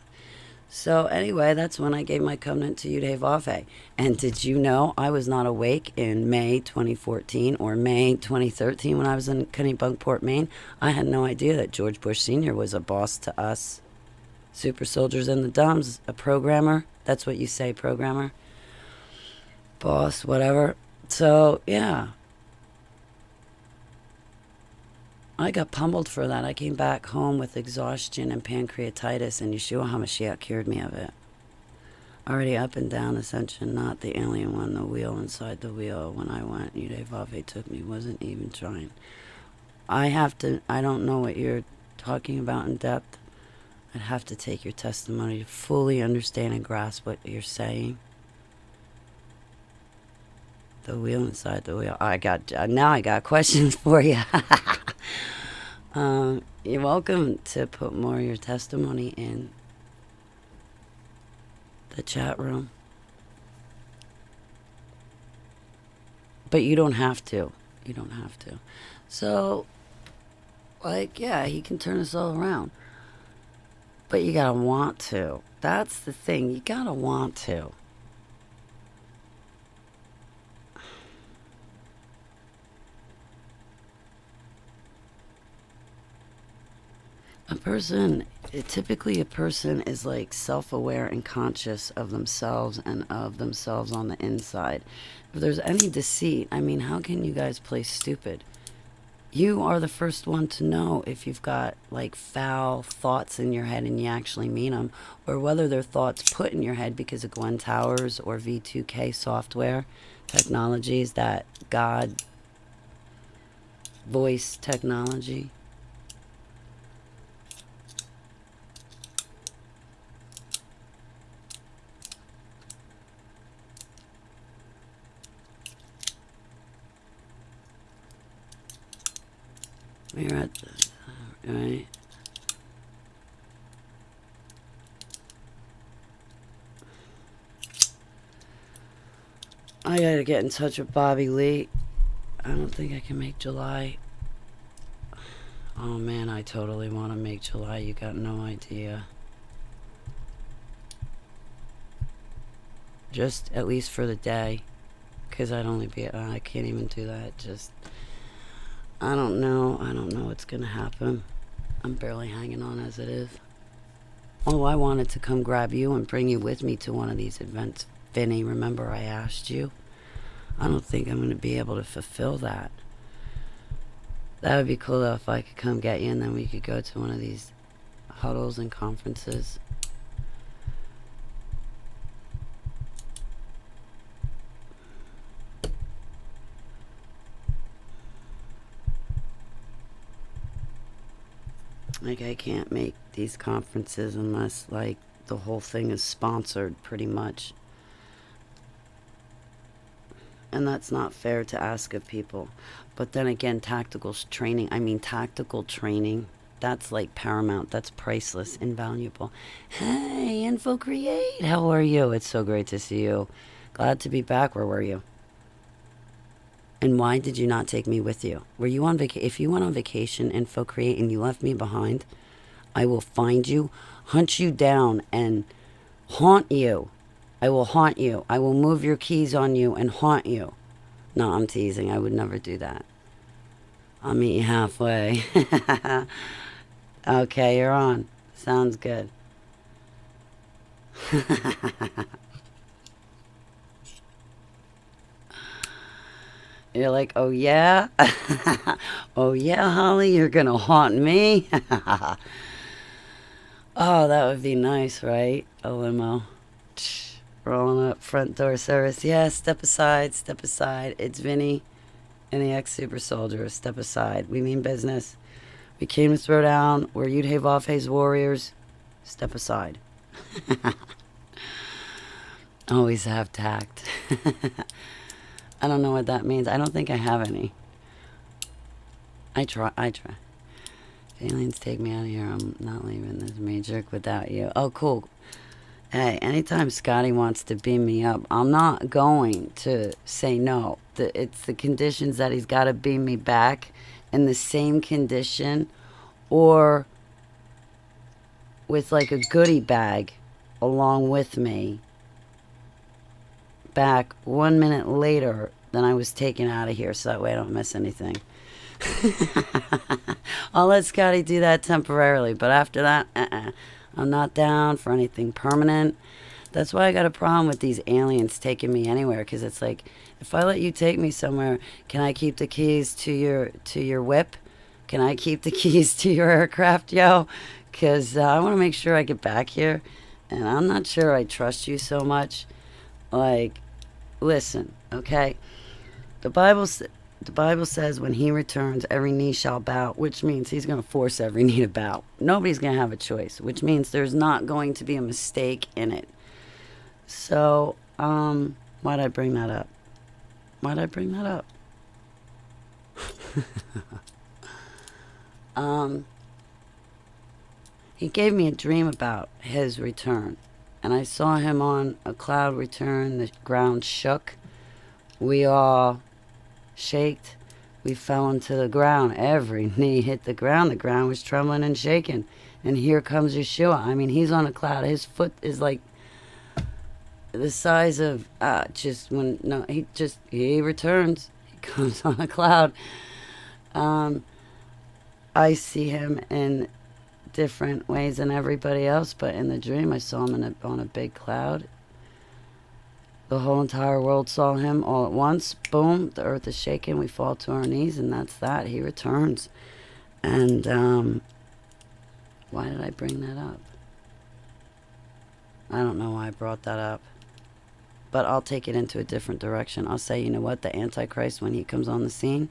So anyway, that's when I gave my covenant to Yud-Heh-Vav-Heh. And did you know I was not awake in May 2014 or May 2013 when I was in Kennebunkport, Maine? I had no idea that George Bush Sr. was a boss to us. Super Soldiers and the Dumbs, a programmer. That's what you say, programmer. Boss, whatever. So, yeah. I got pummeled for that. I came back home with exhaustion and pancreatitis, and Yeshua HaMashiach cured me of it. Already up and down ascension, not the alien one, the wheel inside the wheel. When I went, Yud-Heh-Vav-Heh took me, wasn't even trying. I don't know what you're talking about in depth. I'd have to take your testimony to fully understand and grasp what you're saying. The wheel inside the wheel. Now I got questions for you. You're welcome to put more of your testimony in the chat room. But you don't have to. You don't have to. So, like, yeah, he can turn us all around. But you gotta want to. That's the thing. You gotta want to. A person typically a person is like self-aware and conscious of themselves and of themselves on the inside. If there's any deceit, I mean, how can you guys play stupid? You are the first one to know if you've got like foul thoughts in your head and you actually mean them, or whether they're thoughts put in your head because of Gwen Towers or V2K software technologies, that God voice technology. We're at the, right? I gotta get in touch with Bobby Lee. I don't think I can make July. Oh man, I totally want to make July. You got no idea. Just at least for the day. Because I'd only be, I can't even do that. Just, I don't know. I don't know what's going to happen. I'm barely hanging on as it is. Oh, I wanted to come grab you and bring you with me to one of these events. Vinny, remember I asked you? I don't think I'm going to be able to fulfill that. That would be cool though if I could come get you and then we could go to one of these huddles and conferences. Like, I can't make these conferences unless like the whole thing is sponsored pretty much. And that's not fair to ask of people. But then again, tactical training, that's like paramount. That's priceless, invaluable. Hey, Info Create, how are you? It's so great to see you. Glad to be back. Where were you? And why did you not take me with you? Were you on vacation? If you went on vacation, Info Create, and you left me behind, I will find you, hunt you down, and haunt you. I will haunt you. I will move your keys on you and haunt you. No, I'm teasing. I would never do that. I'll meet you halfway. Okay, you're on. Sounds good. You're like, oh yeah? Oh yeah, Holly, you're gonna haunt me? Oh, that would be nice, right? A limo. Rolling up, front door service. Yeah, step aside, step aside. It's Vinny and the ex-super soldier. Step aside. We mean business. We came to throw down. We're Yud Hey Vav Hey's warriors. Step aside. Always have tact. I don't know what that means. I don't think I have any. I try. If aliens take me out of here, I'm not leaving this major without you. Oh, cool. Hey, anytime Scotty wants to beam me up, I'm not going to say no. It's the conditions that he's got to beam me back in the same condition or with like a goodie bag along with me back 1 minute later than I was taken out of here, so that way I don't miss anything. I'll let Scotty do that temporarily, but after that, I'm not down for anything permanent. That's why I got a problem with these aliens taking me anywhere, because it's like, if I let you take me somewhere, can I keep the keys to your whip? Can I keep the keys to your aircraft, yo? Because I want to make sure I get back here, and I'm not sure I trust you so much. Like, listen, okay? The Bible says when he returns, every knee shall bow, which means he's going to force every knee to bow. Nobody's going to have a choice, which means there's not going to be a mistake in it. So, why'd I bring that up? Why'd I bring that up? He gave me a dream about his return, and I saw him on a cloud return. The ground shook. We all shaked. We fell into the ground. Every knee hit the ground. The ground was trembling and shaking. And here comes Yeshua. I mean, he's on a cloud. His foot is like the size of he returns. He comes on a cloud. I see him in different ways than everybody else, but in the dream I saw him on a big cloud. The whole entire world saw him all at once. Boom, the earth is shaking, we fall to our knees, and that's that. He returns. And why did I bring that up? I don't know why I brought that up. But I'll take it into a different direction. I'll say, you know what, the Antichrist, when he comes on the scene,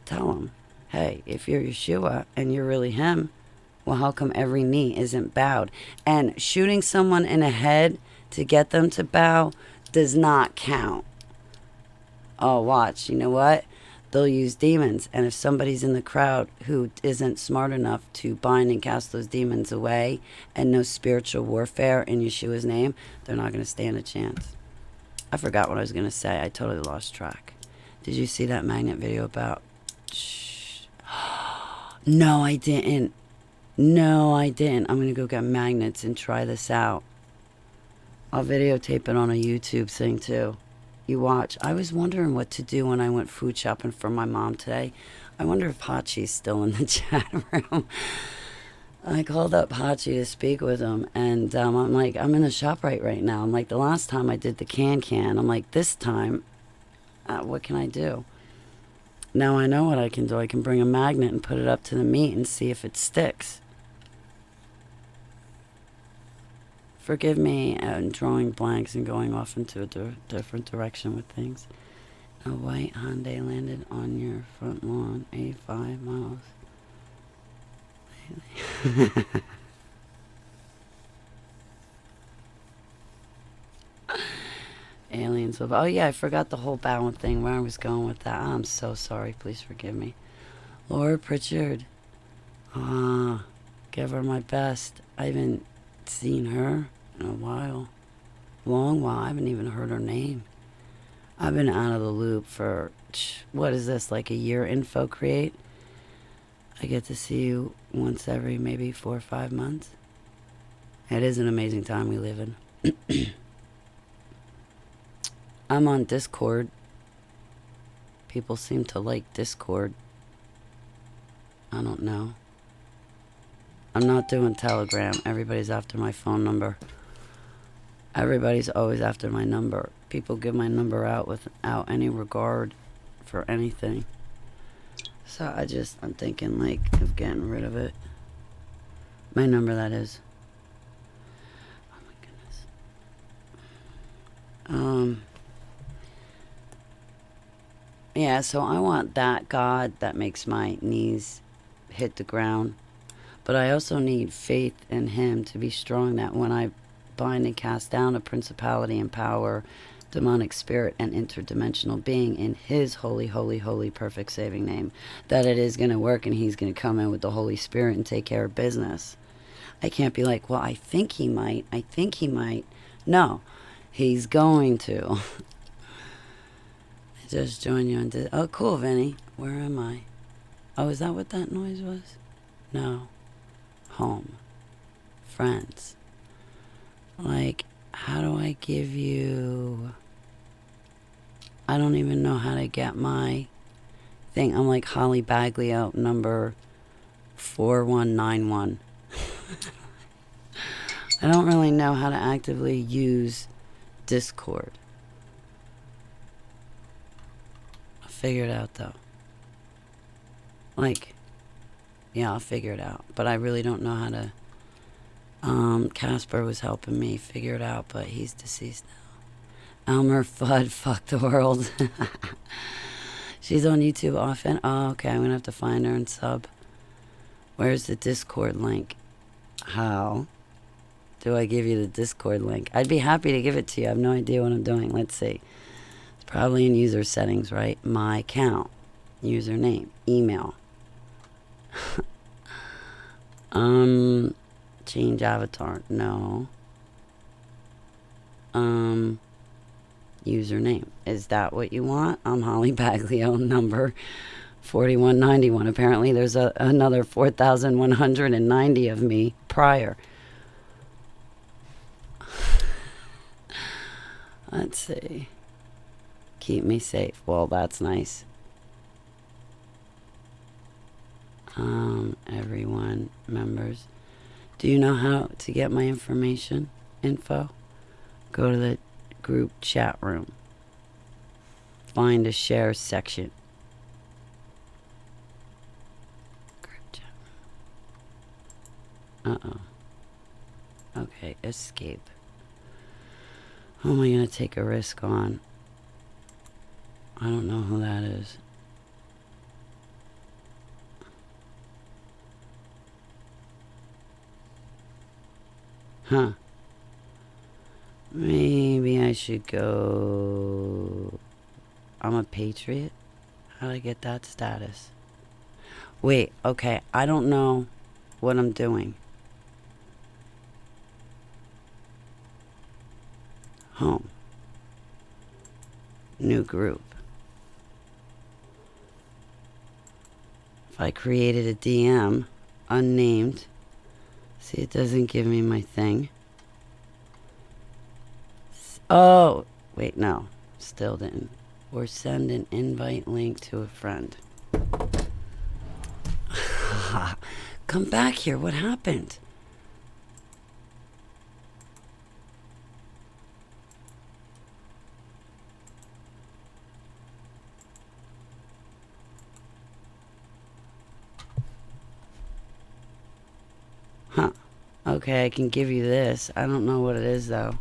tell him, hey, if you're Yeshua and you're really him, well, how come every knee isn't bowed? And shooting someone in the head to get them to bow does not count. Oh, watch, you know what? They'll use demons. And if somebody's in the crowd who isn't smart enough to bind and cast those demons away and know spiritual warfare in Yeshua's name, they're not going to stand a chance. I forgot what I was going to say. I totally lost track. Did you see that magnet video about... Shh. No, I didn't. No, I didn't. I'm going to go get magnets and try this out. I'll videotape it on a YouTube thing, too. You watch. I was wondering what to do when I went food shopping for my mom today. I wonder if Hachi's still in the chat room. I called up Hachi to speak with him, and I'm like, I'm in the shop right now. I'm like, the last time I did the can. I'm like, this time, what can I do? Now I know what I can do. I can bring a magnet and put it up to the meat and see if it sticks. Forgive me drawing blanks and going off into a different direction with things. A white Hyundai landed on your front lawn, 85 miles. Aliens of... Oh, yeah, I forgot the whole bowing thing, where I was going with that. I'm so sorry. Please forgive me. Laura Pritchard. Give her my best. I haven't seen her in a while. Long while. I haven't even heard her name. I've been out of the loop for... What is this, like a year info create? I get to see you once every maybe 4 or 5 months. It is an amazing time we live in. I'm on Discord. People seem to like Discord. I don't know. I'm not doing Telegram. Everybody's after my phone number. Everybody's always after my number. People give my number out without any regard for anything. So I'm thinking like of getting rid of it. My number, that is. Oh my goodness. Yeah, so I want that God that makes my knees hit the ground. But I also need faith in him to be strong, that when I bind and cast down a principality and power, demonic spirit, and interdimensional being in his holy, holy, holy, perfect saving name, that it is going to work and he's going to come in with the Holy Spirit and take care of business. I can't be like, well, I think he might. No, he's going to. I just joined you on this. Oh, cool, Vinny. Where am I? Oh, is that what that noise was? No. Home. Friends. Like, how do I give you... I don't even know how to get my thing. I'm like Holly Baglio, number 4191. I don't really know how to actively use Discord. I'll figure it out, though. Like, yeah, I'll figure it out. But I really don't know how to... Casper was helping me figure it out, but he's deceased now. Elmer Fudd, fuck the world. She's on YouTube often. Oh, okay, I'm gonna have to find her and sub. Where's the Discord link? How do I give you the Discord link? I'd be happy to give it to you. I have no idea what I'm doing. Let's see. It's probably in user settings, right? My account, username, email. Change avatar. No. Username. Is that what you want? I'm Holly Baglio, number 4191. Apparently there's another 4,190 of me prior. Let's see. Keep me safe. Well, that's nice. Everyone, members. Do you know how to get my info? Go to the group chat room. Find a share section. Group chat room. Okay, escape. Who am I going to take a risk on? I don't know who that is. Huh. Maybe I should go... I'm a patriot? How did I get that status? Wait, okay, I don't know what I'm doing. Home. New group. If I created a DM, unnamed, see, it doesn't give me my thing. Oh, wait, no, still didn't. Or send an invite link to a friend. Come back here, what happened? Huh. Okay, I can give you this. I don't know what it is, though.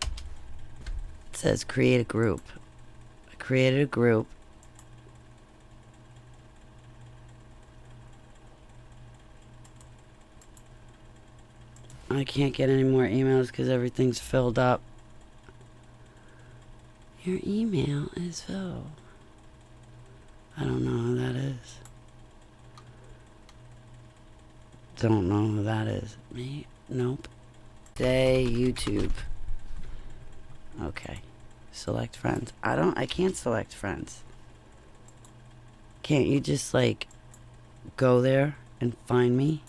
It says create a group. I created a group. I can't get any more emails because everything's filled up. Your email is filled. I don't know who that is. Don't know who that is. Me? Nope. Say YouTube. Okay. Select friends. I can't select friends. Can't you just like go there and find me?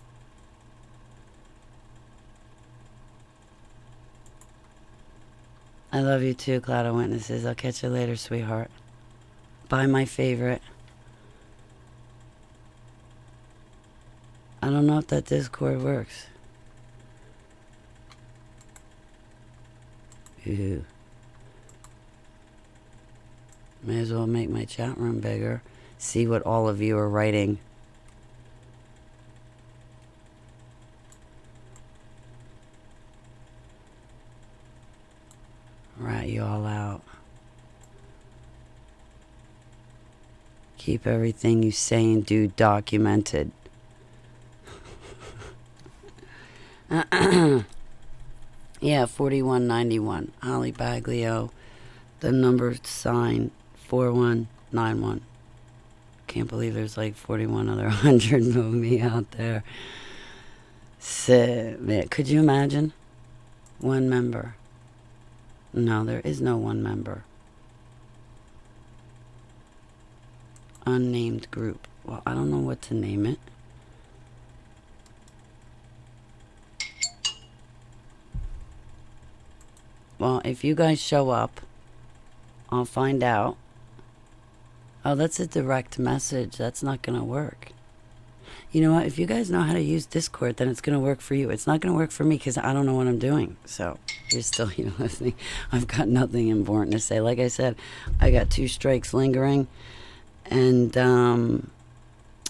I love you too, Cloud of Witnesses. I'll catch you later, sweetheart. Buy my favorite. I don't know if that Discord works. Ew. May as well make my chat room bigger. See what all of you are writing. Rat you all out. Keep everything you say and do documented. Yeah, 4191. Holly Baglio. The number sign 4191. Can't believe there's like 41 other 100 of me out there. Man, could you imagine? One member. No, there is no one member. Unnamed group. Well, I don't know what to name it. Well, if you guys show up, I'll find out. Oh, that's a direct message. That's not going to work. You know what? If you guys know how to use Discord, then it's going to work for you. It's not going to work for me because I don't know what I'm doing. So you're still here listening. I've got nothing important to say. Like I said, I got 2 strikes lingering. And, oh,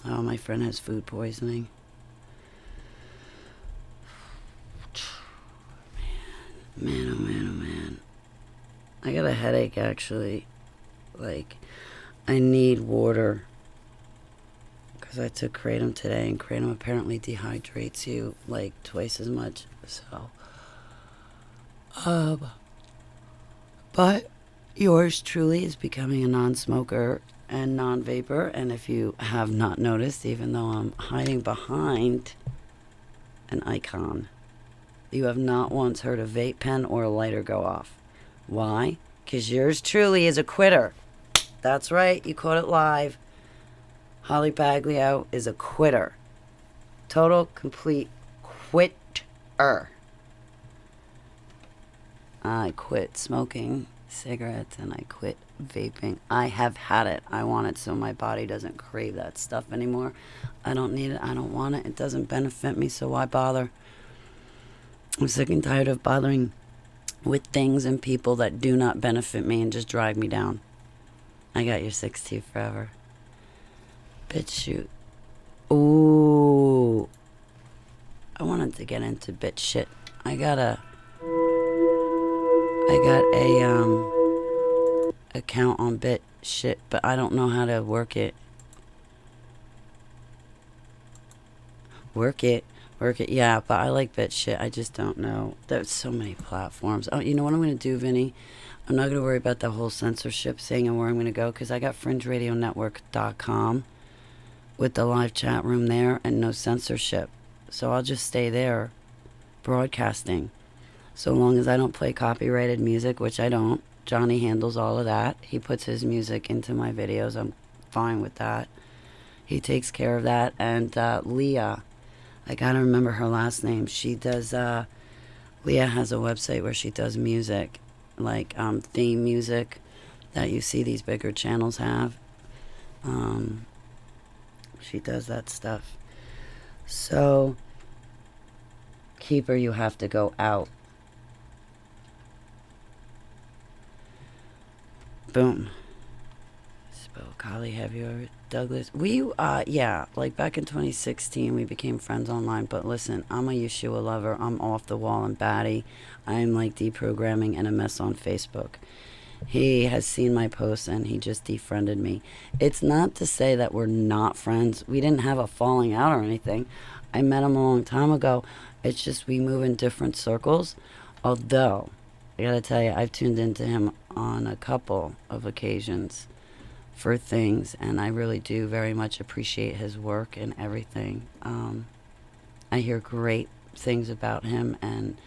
my friend has food poisoning. Man, oh man, oh man. I got a headache, actually. Like, I need water. Because I took Kratom today, and Kratom apparently dehydrates you, like, twice as much. So, but yours truly is becoming a non-smoker and non-vapor. And if you have not noticed, even though I'm hiding behind an icon, you have not once heard a vape pen or a lighter go off. Why? Because yours truly is a quitter. That's right, you caught it live. Holly Baglio is a quitter. Total, complete quitter. I quit smoking cigarettes and I quit vaping. I have had it. I want it so my body doesn't crave that stuff anymore. I don't need it. I don't want it. It doesn't benefit me, so why bother? I'm sick and tired of bothering with things and people that do not benefit me and just drag me down. I got your 6 teeth forever. Bitch shoot. Ooh. I wanted to get into bitch shit. I got a account on bit shit, but I don't know how to work it. Work it. Yeah, but I like bit shit. I just don't know. There's so many platforms. Oh, you know what I'm going to do, Vinny? I'm not going to worry about the whole censorship thing and where I'm going to go, because I got fringeradionetwork.com with the live chat room there and no censorship. So I'll just stay there broadcasting. So long as I don't play copyrighted music, which I don't. Johnny handles all of that. He puts his music into my videos. I'm fine with that. He takes care of that. And Leah, I gotta remember her last name. She does, Leah has a website where she does music, like theme music that you see these bigger channels have. She does that stuff. So, Keeper, you have to go out. Boom. Spell Kali, have you ever, Douglas? Yeah, like back in 2016, we became friends online. But listen, I'm a Yeshua lover. I'm off the wall and batty. I'm like deprogramming and a mess on Facebook. He has seen my posts and he just defriended me. It's not to say that we're not friends. We didn't have a falling out or anything. I met him a long time ago. It's just we move in different circles. Although, I gotta tell you, I've tuned into him on a couple of occasions for things, and I really do very much appreciate his work and everything. I hear great things about him, and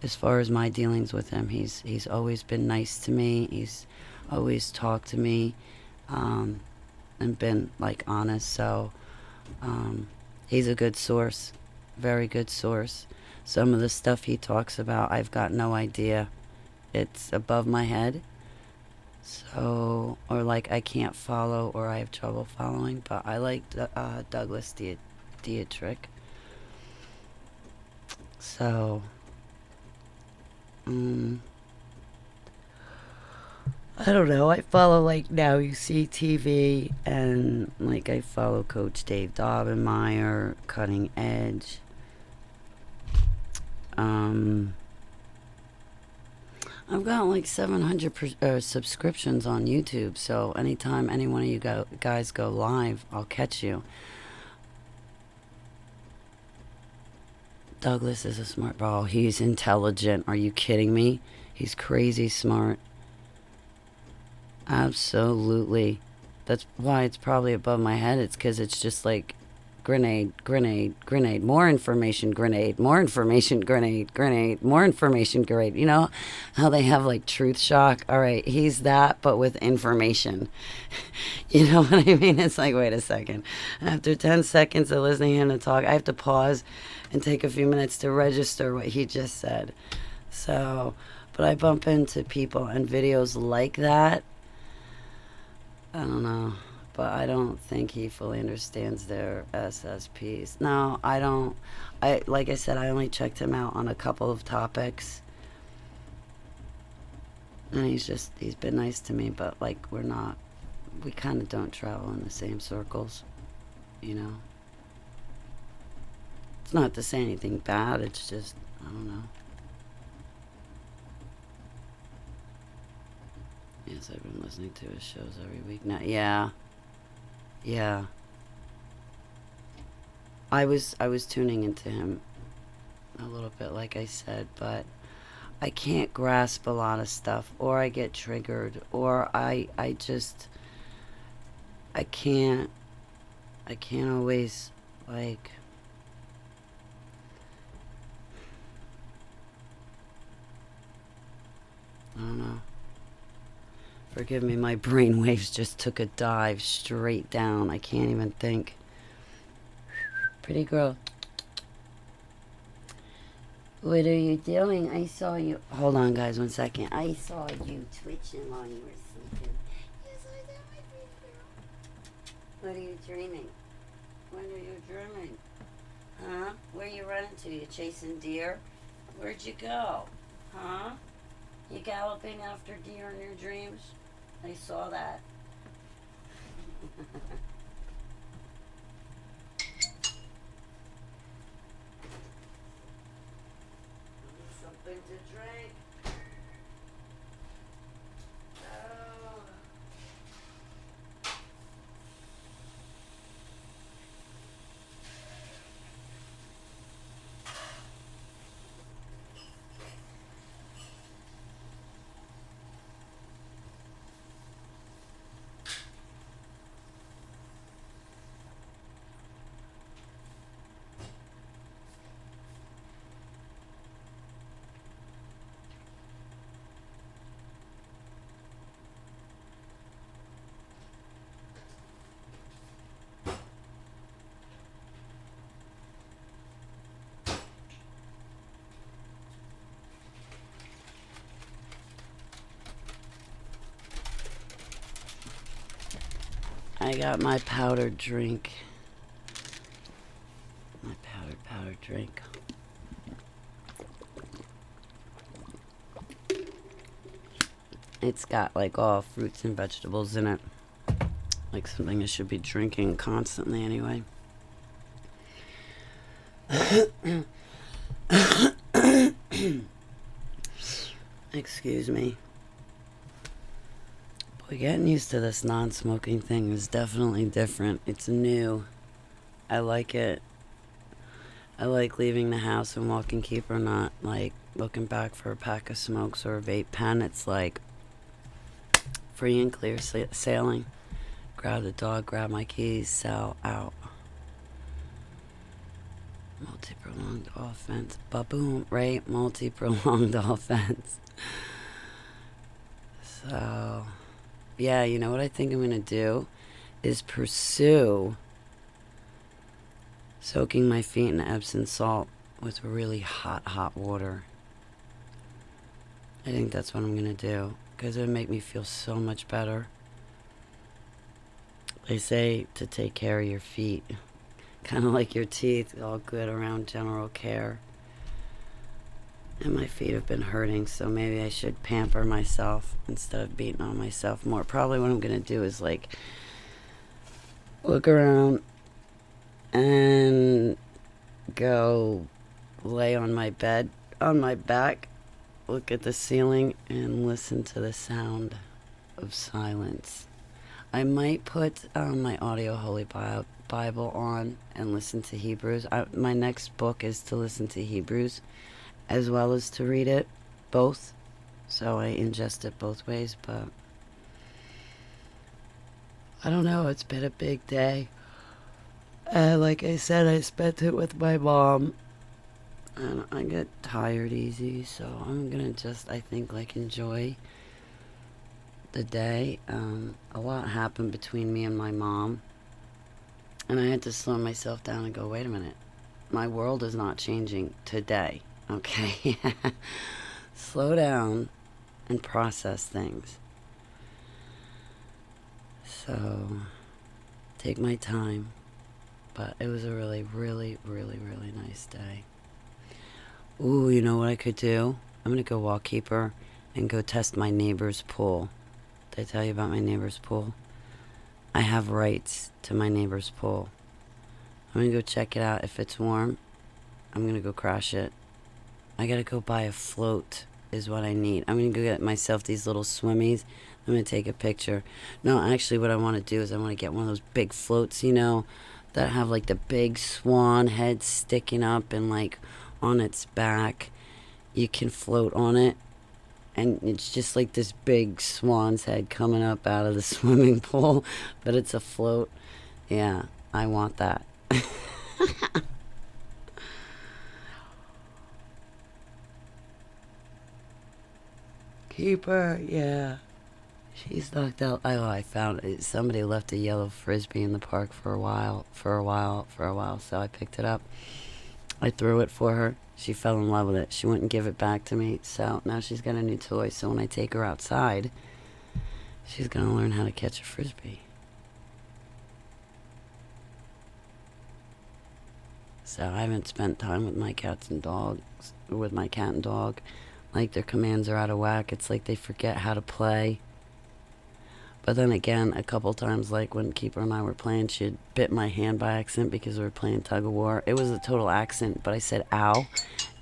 as far as my dealings with him, he's always been nice to me. He's always talked to me, and been like honest. So he's a good source, very good source. Some of the stuff he talks about, I've got no idea. It's above my head. So, or like I can't follow, or I have trouble following. But I like Douglas Dietrich. So, I don't know. I follow like Now You See TV, and like I follow Coach Dave Daubenmire, Cutting Edge. I've got like 700 subscriptions on YouTube, so anytime any one of you guys go live, I'll catch you. Douglas is a smart bro. He's intelligent. Are you kidding me? He's crazy smart. Absolutely. That's why it's probably above my head. It's because it's just like grenade, more information, grenade, more information, grenade, more information, grenade. You know how they have like truth shock? All right, he's that, but with information. You know what I mean? It's like, wait a second. After 10 seconds of listening to him talk, I have to pause and take a few minutes to register what he just said. So, but I bump into people and videos like that. I don't know. But I don't think he fully understands their SSPs. No, I don't. Like I said, I only checked him out on a couple of topics, and he's been nice to me. But like we kind of don't travel in the same circles, you know. It's not to say anything bad. It's just I don't know. Yes, I've been listening to his shows every week now. Yeah. I was tuning into him a little bit, like I said, but I can't grasp a lot of stuff, or I get triggered, or I can't always like. I don't know. Forgive me, my brain waves just took a dive straight down. I can't even think. Pretty girl. What are you doing? I saw you. Hold on, guys, 1 second. I saw you twitching while you were sleeping. Yes, I did, my pretty girl. What are you dreaming? What are you dreaming? Huh? Where are you running to? You chasing deer? Where'd you go? Huh? You galloping after deer in your dreams? I saw that. Something to drink. Oh. I got my powdered drink. My powdered drink. It's got like all fruits and vegetables in it. Like something I should be drinking constantly anyway. Excuse me. Boy, getting used to this non-smoking thing is definitely different. It's new. I like it. I like leaving the house and walking keeper, not like looking back for a pack of smokes or a vape pen. It's like free and clear sailing. Grab the dog, grab my keys, sail out. Multi-pronged offense. Ba-boom, right? Multi-pronged offense. So, yeah, you know what I think I'm going to do is pursue soaking my feet in Epsom salt with really hot water. I think that's what I'm going to do because it would make me feel so much better. They say to take care of your feet, kind of like your teeth, all good around general care. And my feet have been hurting, so maybe I should pamper myself instead of beating on myself more. Probably what I'm going to do is like look around and go lay on my bed, on my back, look at the ceiling, and listen to the sound of silence. I might put my audio Holy Bible on and listen to Hebrews. My next book is to listen to Hebrews as well as to read it, both. So I ingest it both ways, but I don't know. It's been a big day. Like I said, I spent it with my mom, and I get tired easy, so I'm gonna just, I think, like enjoy the day. A lot happened between me and my mom, and I had to slow myself down and go, wait a minute, my world is not changing today, okay? Slow down and process things. So, take my time, but it was a really, really, really, really nice day. Ooh, you know what I could do? I'm gonna go walk keeper and go test my neighbor's pool. Did I tell you about my neighbor's pool? I have rights to my neighbor's pool. I'm gonna go check it out. If it's warm, I'm gonna go crash it. I gotta go buy a float is what I need. I'm gonna go get myself these little swimmies. I'm gonna take a picture. No, actually what I want to do is I want to get one of those big floats, you know, that have like the big swan head sticking up and like on its back. You can float on it. And it's just like this big swan's head coming up out of the swimming pool, but it's a float. Yeah, I want that. Keeper, yeah. She's knocked out. Oh, I found it. Somebody left a yellow frisbee in the park for a while. So I picked it up. I threw it for her. She fell in love with it. She wouldn't give it back to me. So now she's got a new toy. So when I take her outside, she's going to learn how to catch a frisbee. So I haven't spent time with my cats and dogs, with my cat and dog. Like their commands are out of whack. It's like they forget how to play. But then again, a couple times, like when Keeper and I were playing, she had bit my hand by accident because we were playing tug of war. It was a total accident, but I said ow.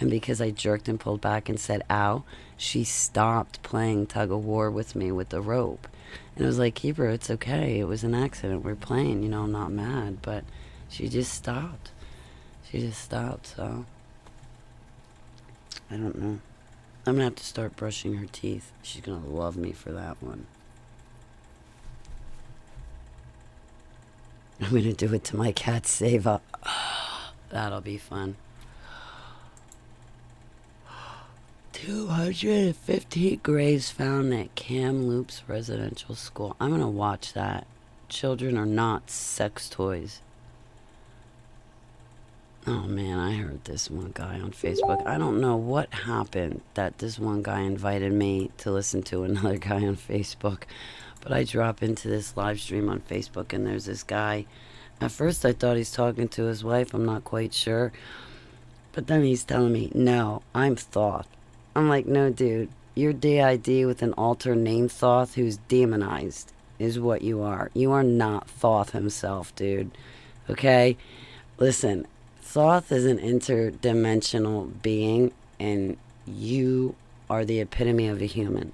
And because I jerked and pulled back and said ow, she stopped playing tug of war with me with the rope. And it was like, Keeper, it's okay. It was an accident. We're playing, you know, I'm not mad. But she just stopped. She just stopped, so I don't know. I'm going to have to start brushing her teeth. She's going to love me for that one. I'm going to do it to my cat, Seva. That'll be fun. 250 graves found at Kamloops Residential School. I'm going to watch that. Children are not sex toys. Oh man, I heard this one guy on Facebook. I don't know what happened that this one guy invited me to listen to another guy on Facebook. But I drop into this live stream on Facebook and there's this guy. At first I thought he's talking to his wife. I'm not quite sure. But then he's telling me, no, I'm Thoth. I'm like, no, dude. You're DID with an alter named Thoth who's demonized is what you are. You are not Thoth himself, dude. Okay? Listen, Thoth is an interdimensional being and you are the epitome of a human.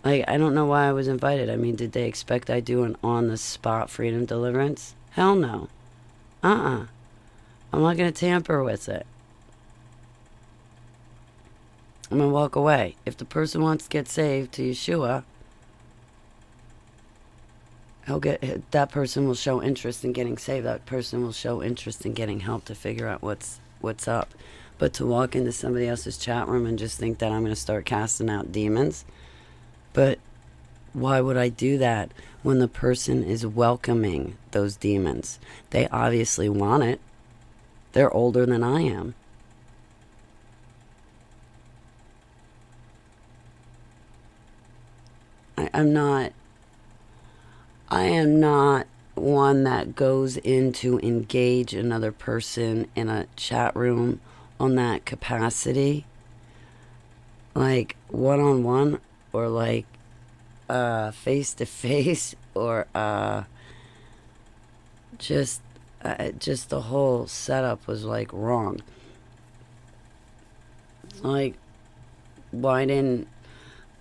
Like, I don't know why I was invited. I mean, did they expect I do an on-the-spot freedom deliverance? Hell no. I'm not going to tamper with it. I'm going to walk away. If the person wants to get saved to Yeshua, that person will show interest in getting saved. That person will show interest in getting help to figure out what's up. But to walk into somebody else's chat room and just think that I'm going to start casting out demons... But why would I do that when the person is welcoming those demons? They obviously want it. They're older than I am. I am not one that goes in to engage another person in a chat room on that capacity. Like one-on-one. Or like face to face, or just the whole setup was like wrong. Like, why didn't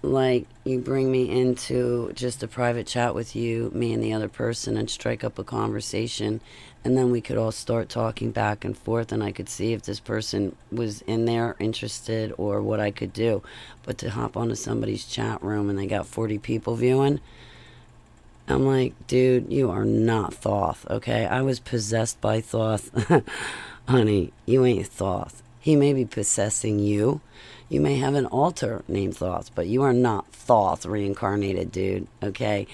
like you bring me into just a private chat with you, me and the other person, and strike up a conversation, and then we could all start talking back and forth, and I could see if this person was in there interested or what I could do. But to hop onto somebody's chat room and they got 40 people viewing, I'm like, dude, you are not Thoth, okay? I was possessed by Thoth. Honey, you ain't Thoth. He may be possessing you. You may have an alter named Thoth, but you are not Thoth reincarnated, dude, okay?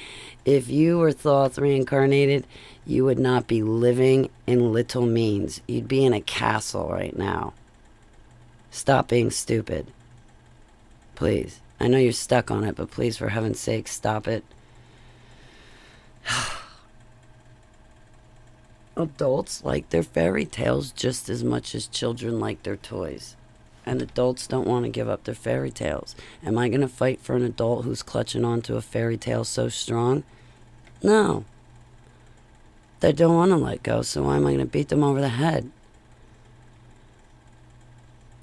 If you were Thoth reincarnated, you would not be living in Little Means. You'd be in a castle right now. Stop being stupid. Please. I know you're stuck on it, but please, for heaven's sake, stop it. Adults like their fairy tales just as much as children like their toys. And adults don't want to give up their fairy tales. Am I going to fight for an adult who's clutching onto a fairy tale so strong? No. They don't want to let go, so why am I going to beat them over the head?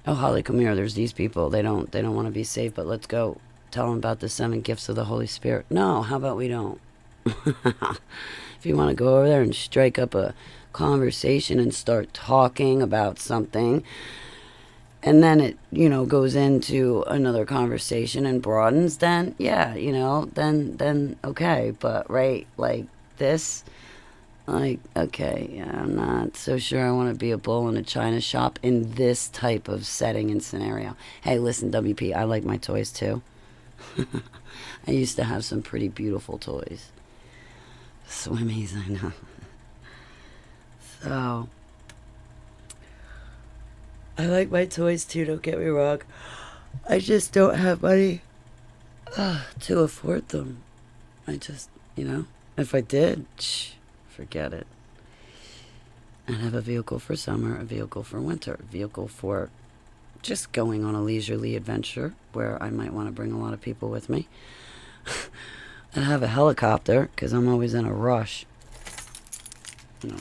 Oh, Holly, come here. There's these people. They don't want to be saved, but let's go tell them about the 7 gifts of the Holy Spirit. No, how about we don't? If you want to go over there and strike up a conversation and start talking about something, and then it, goes into another conversation and broadens, then, yeah, then okay. But, right, like this, like, okay, yeah, I'm not so sure I want to be a bull in a china shop in this type of setting and scenario. Hey, listen, WP, I like my toys, too. I used to have some pretty beautiful toys. Swimmies, I know. So, I like my toys too, don't get me wrong. I just don't have money to afford them. I just, if I did, forget it. and have a vehicle for summer, a vehicle for winter, a vehicle for just going on a leisurely adventure where I might want to bring a lot of people with me. And have a helicopter because I'm always in a rush. You know.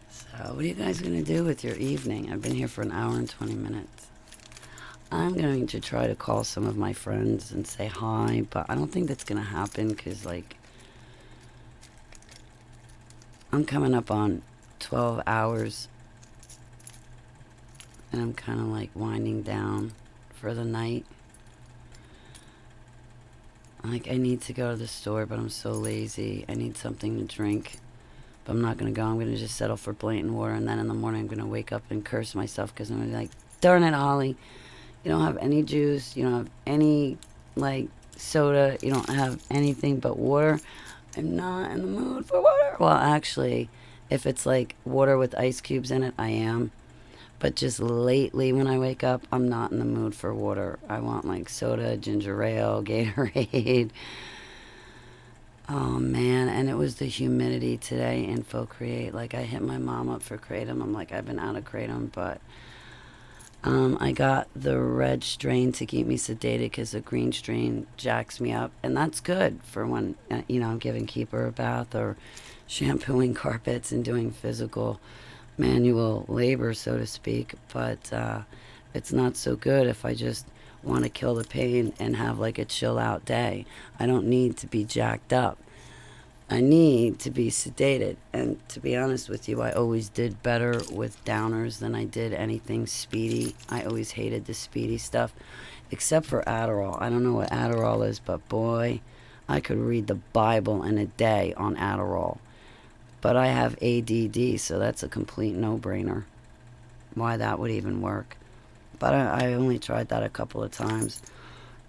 So, what are you guys going to do with your evening? I've been here for an hour and 20 minutes. I'm going to try to call some of my friends and say hi, but I don't think that's going to happen because, like, I'm coming up on 12 hours and I'm kind of like winding down for the night. Like, I need to go to the store, but I'm so lazy. I need something to drink, but I'm not going to go. I'm going to just settle for blatant water, and then in the morning I'm going to wake up and curse myself because I'm going to be like, darn it, Holly. You don't have any juice. You don't have any, like, soda. You don't have anything but water. I'm not in the mood for water. Well, actually, if it's, like, water with ice cubes in it, I am. But just lately when I wake up, I'm not in the mood for water. I want, like, soda, ginger ale, Gatorade. Oh, man. And it was the humidity today in Create. Like, I hit my mom up for Kratom. I'm like, I've been out of Kratom, but I got the red strain to keep me sedated because the green strain jacks me up. And that's good for when, I'm giving Keeper a bath or shampooing carpets and doing physical manual labor, so to speak. But it's not so good if I just want to kill the pain and have like a chill out day. I don't need to be jacked up. I need to be sedated. And to be honest with you, I always did better with downers than I did anything speedy. I always hated the speedy stuff, except for Adderall. I don't know what Adderall is, but boy, I could read the Bible in a day on Adderall. But I have ADD, so that's a complete no-brainer. Why that would even work. But I only tried that a couple of times.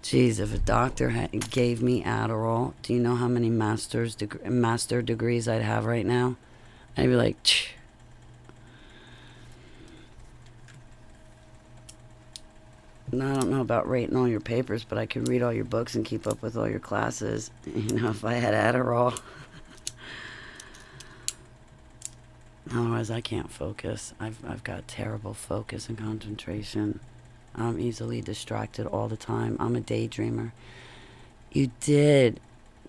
Geez, if a doctor gave me Adderall, do you know how many master degrees I'd have right now? I'd be like, Tch. No, I don't know about rating all your papers, but I could read all your books and keep up with all your classes. If I had Adderall. Otherwise, I can't focus. I've got terrible focus and concentration. I'm easily distracted all the time. I'm a daydreamer. You did.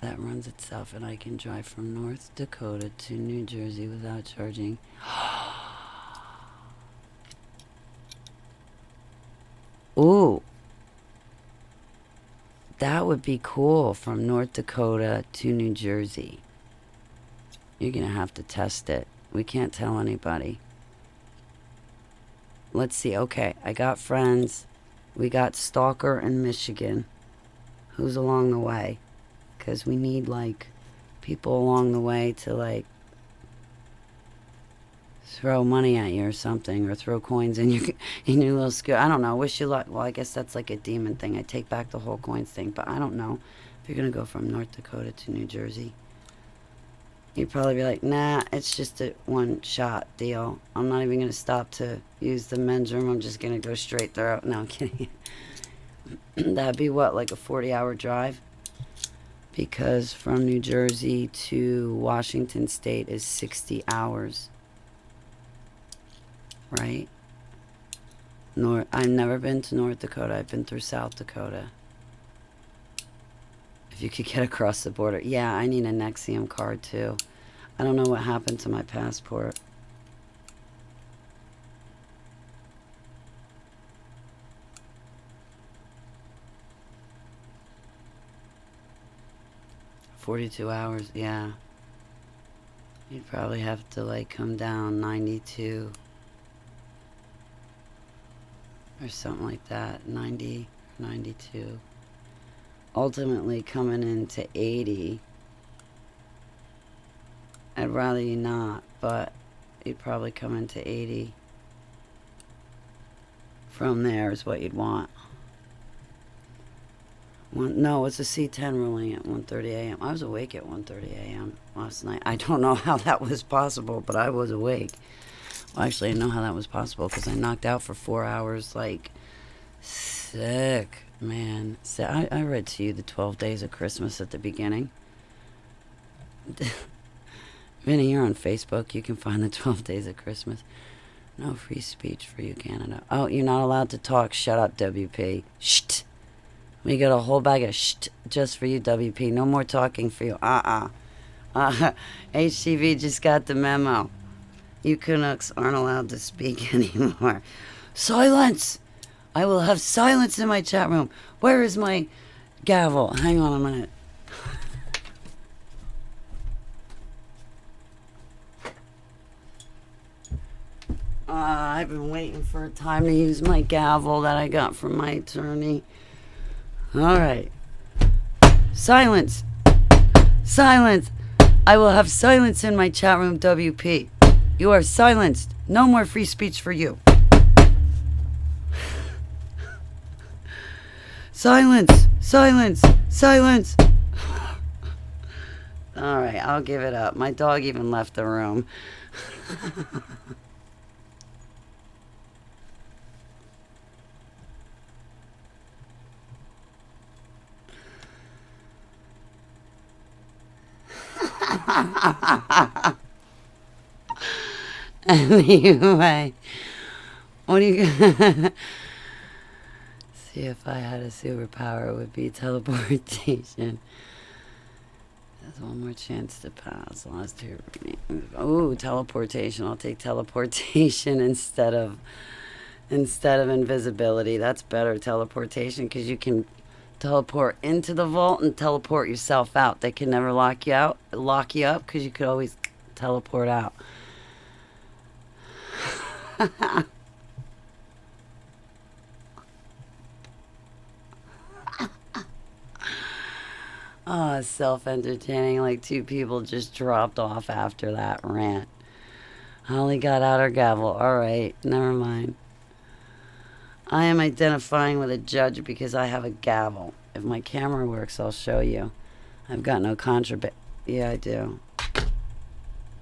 That runs itself, and I can drive from North Dakota to New Jersey without charging. Ooh. That would be cool, from North Dakota to New Jersey. You're going to have to test it. We can't tell anybody. Let's see. Okay, I got friends. We got Stalker in Michigan. Who's along the way? Because we need, like, people along the way to, like, throw money at you or something, or throw coins in your little scooter. I don't know. Wish you luck. Well, I guess that's like a demon thing. I take back the whole coins thing, but I don't know if you're going to go from North Dakota to New Jersey. You'd probably be like, nah, it's just a one-shot deal. I'm not even going to stop to use the men's room. I'm just going to go straight through. No, I'm kidding. That'd be what, like a 40-hour drive? Because from New Jersey to Washington State is 60 hours. Right? I've never been to North Dakota. I've been through South Dakota. If you could get across the border. Yeah, I need a Nexium card too. I don't know what happened to my passport. $42 hours, yeah. You'd probably have to like come down 92 or something like that. 90, 92. Ultimately coming into 80. I'd rather you not, but you'd probably come into 80. From there is what you'd want. No, it's a C10 ruling at 1:30 a.m. I was awake at 1:30 a.m. last night. I don't know how that was possible, but I was awake. Well, actually, I know how that was possible because I knocked out for 4 hours, like, sick. Man, so I read to you the 12 Days of Christmas at the beginning. Vinny, you're on Facebook. You can find the 12 Days of Christmas. No free speech for you, Canada. Oh, you're not allowed to talk. Shut up, WP. Shh. We got a whole bag of shh just for you, WP. No more talking for you. HTV just got the memo. You Canucks aren't allowed to speak anymore. Silence! I will have silence in my chat room. Where is my gavel? Hang on a minute. I've been waiting for a time to use my gavel that I got from my attorney. All right. Silence. Silence. I will have silence in my chat room, WP. You are silenced. No more free speech for you. Silence. Silence. Silence. All right, I'll give it up. My dog even left the room. Anyway, what do you see? If I had a superpower, it would be teleportation. There's one more chance to pass. Last two. Oh, teleportation. I'll take teleportation instead of invisibility. That's better, teleportation, because you can teleport into the vault and teleport yourself out. They can never lock you up because you could always teleport out. Oh, self-entertaining. Like two people just dropped off after that rant. Holly got out her gavel. All right, never mind. I am identifying with a judge because I have a gavel. If my camera works, I'll show you. I've got no contraband. Yeah, I do.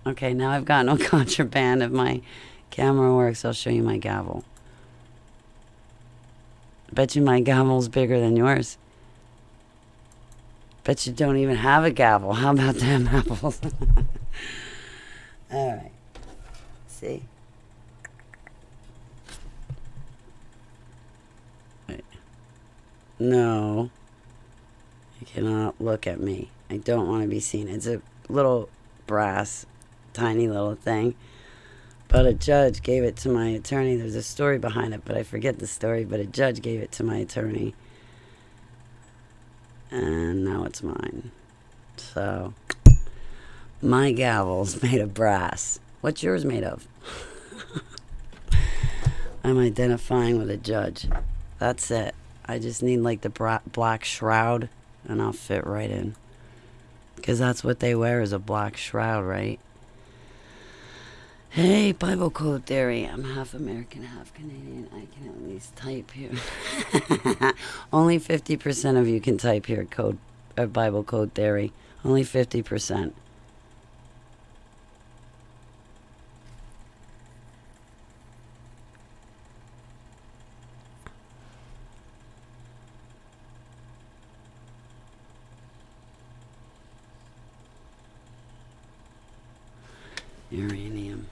Okay, now I've got no contraband. If my camera works, I'll show you my gavel. Bet you my gavel's bigger than yours. Bet you don't even have a gavel. How about them apples? All right. See? Wait. No. You cannot look at me. I don't want to be seen. It's a little brass, tiny little thing. But a judge gave it to my attorney. There's a story behind it, but I forget the story. But a judge gave it to my attorney. And now it's mine. So, my gavel's made of brass. What's yours made of? I'm identifying with a judge. That's it. I just need like the black shroud, and I'll fit right in. Because that's what they wear, is a black shroud, right? Hey, Bible Code Theory. I'm half American, half Canadian. I can at least type here. Only 50% of you can type here, Bible Code Theory. Only 50%. Uranium.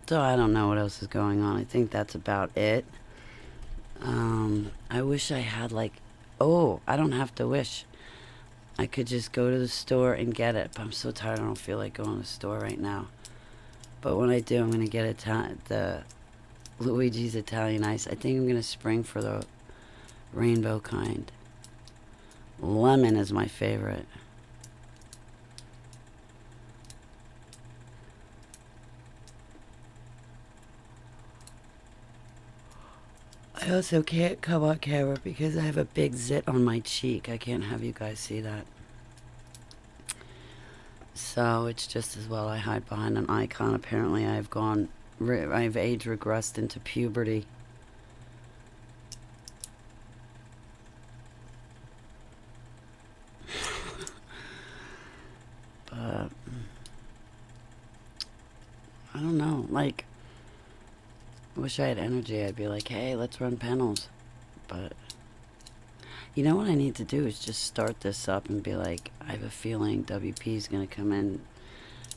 So I don't know what else is going on. I think that's about it. I wish I had like, I don't have to wish. I could just go to the store and get it. But I'm so tired, I don't feel like going to the store right now. But when I do, I'm going to get the Luigi's Italian Ice. I think I'm going to spring for the rainbow kind. Lemon is my favorite. I also can't come on camera because I have a big zit on my cheek. I can't have you guys see that. So it's just as well I hide behind an icon. Apparently I've age regressed into puberty. But I don't know, like, I wish I had energy. I'd be like, hey, let's run panels. But You know what I need to do is just start this up and be like, I have a feeling WP is going to come in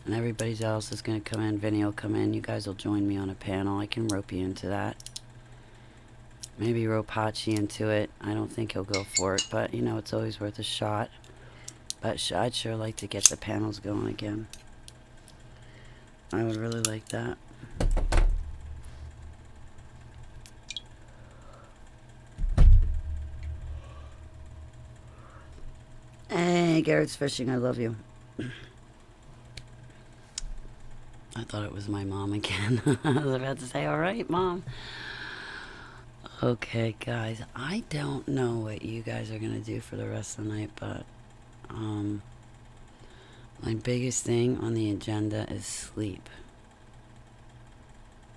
and everybody else is going to come in. Vinny will come in. You guys will join me on a panel. I can rope you into that. Maybe rope Hachi into it. I don't think he'll go for it, but you know, it's always worth a shot. But I'd sure like to get the panels going again. I would really like that. Hey, Garrett's fishing. I love you. I thought it was my mom again. I was about to say, all right, Mom. Okay, guys. I don't know what you guys are going to do for the rest of the night, but my biggest thing on the agenda is sleep.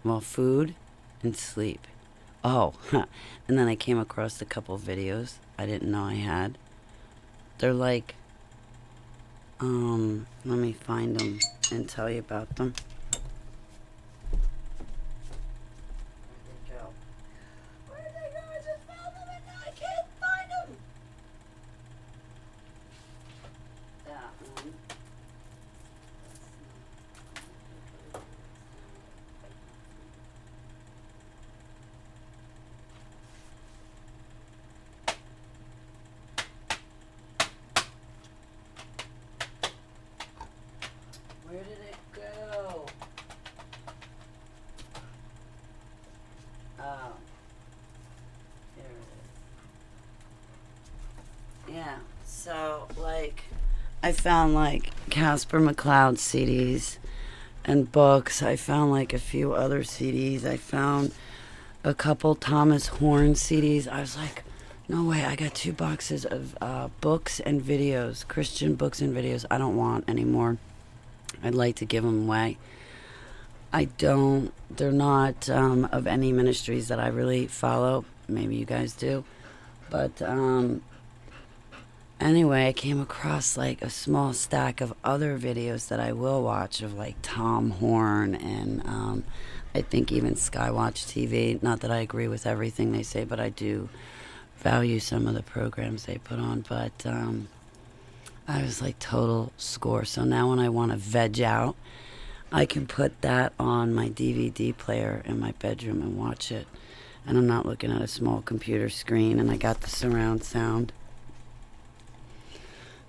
Well, food and sleep. Oh, and then I came across a couple videos I didn't know I had. They're like, let me find them and tell you about them. Where'd they go? I just found them and now I can't find them. That one. Where did it go? Oh. Here it is. Yeah, so, like, I found, like, Casper McLeod CDs and books. I found, like, a few other CDs. I found a couple Thomas Horn CDs. I was like, no way, I got 2 boxes of books and videos, Christian books and videos I don't want anymore. I'd like to give them away. They're not of any ministries that I really follow. Maybe you guys do. But anyway, I came across like a small stack of other videos that I will watch of like Tom Horn and I think even Skywatch TV. Not that I agree with everything they say, but I do value some of the programs they put on. But I was like total score. So now when I want to veg out, I can put that on my DVD player in my bedroom and watch it. And I'm not looking at a small computer screen, and I got the surround sound.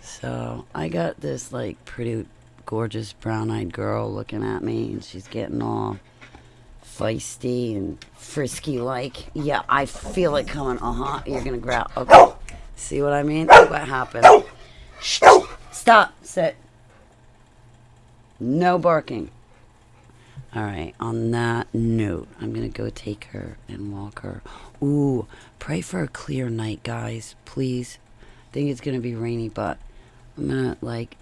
So I got this like pretty gorgeous brown-eyed girl looking at me, and she's getting all feisty and frisky like. Yeah, I feel it coming. You're gonna growl. Okay. See what I mean? What happened? Stop. Sit. No barking. All right, on that note, I'm going to go take her and walk her. Ooh, pray for a clear night, guys, please. I think it's going to be rainy, but I'm going to, like,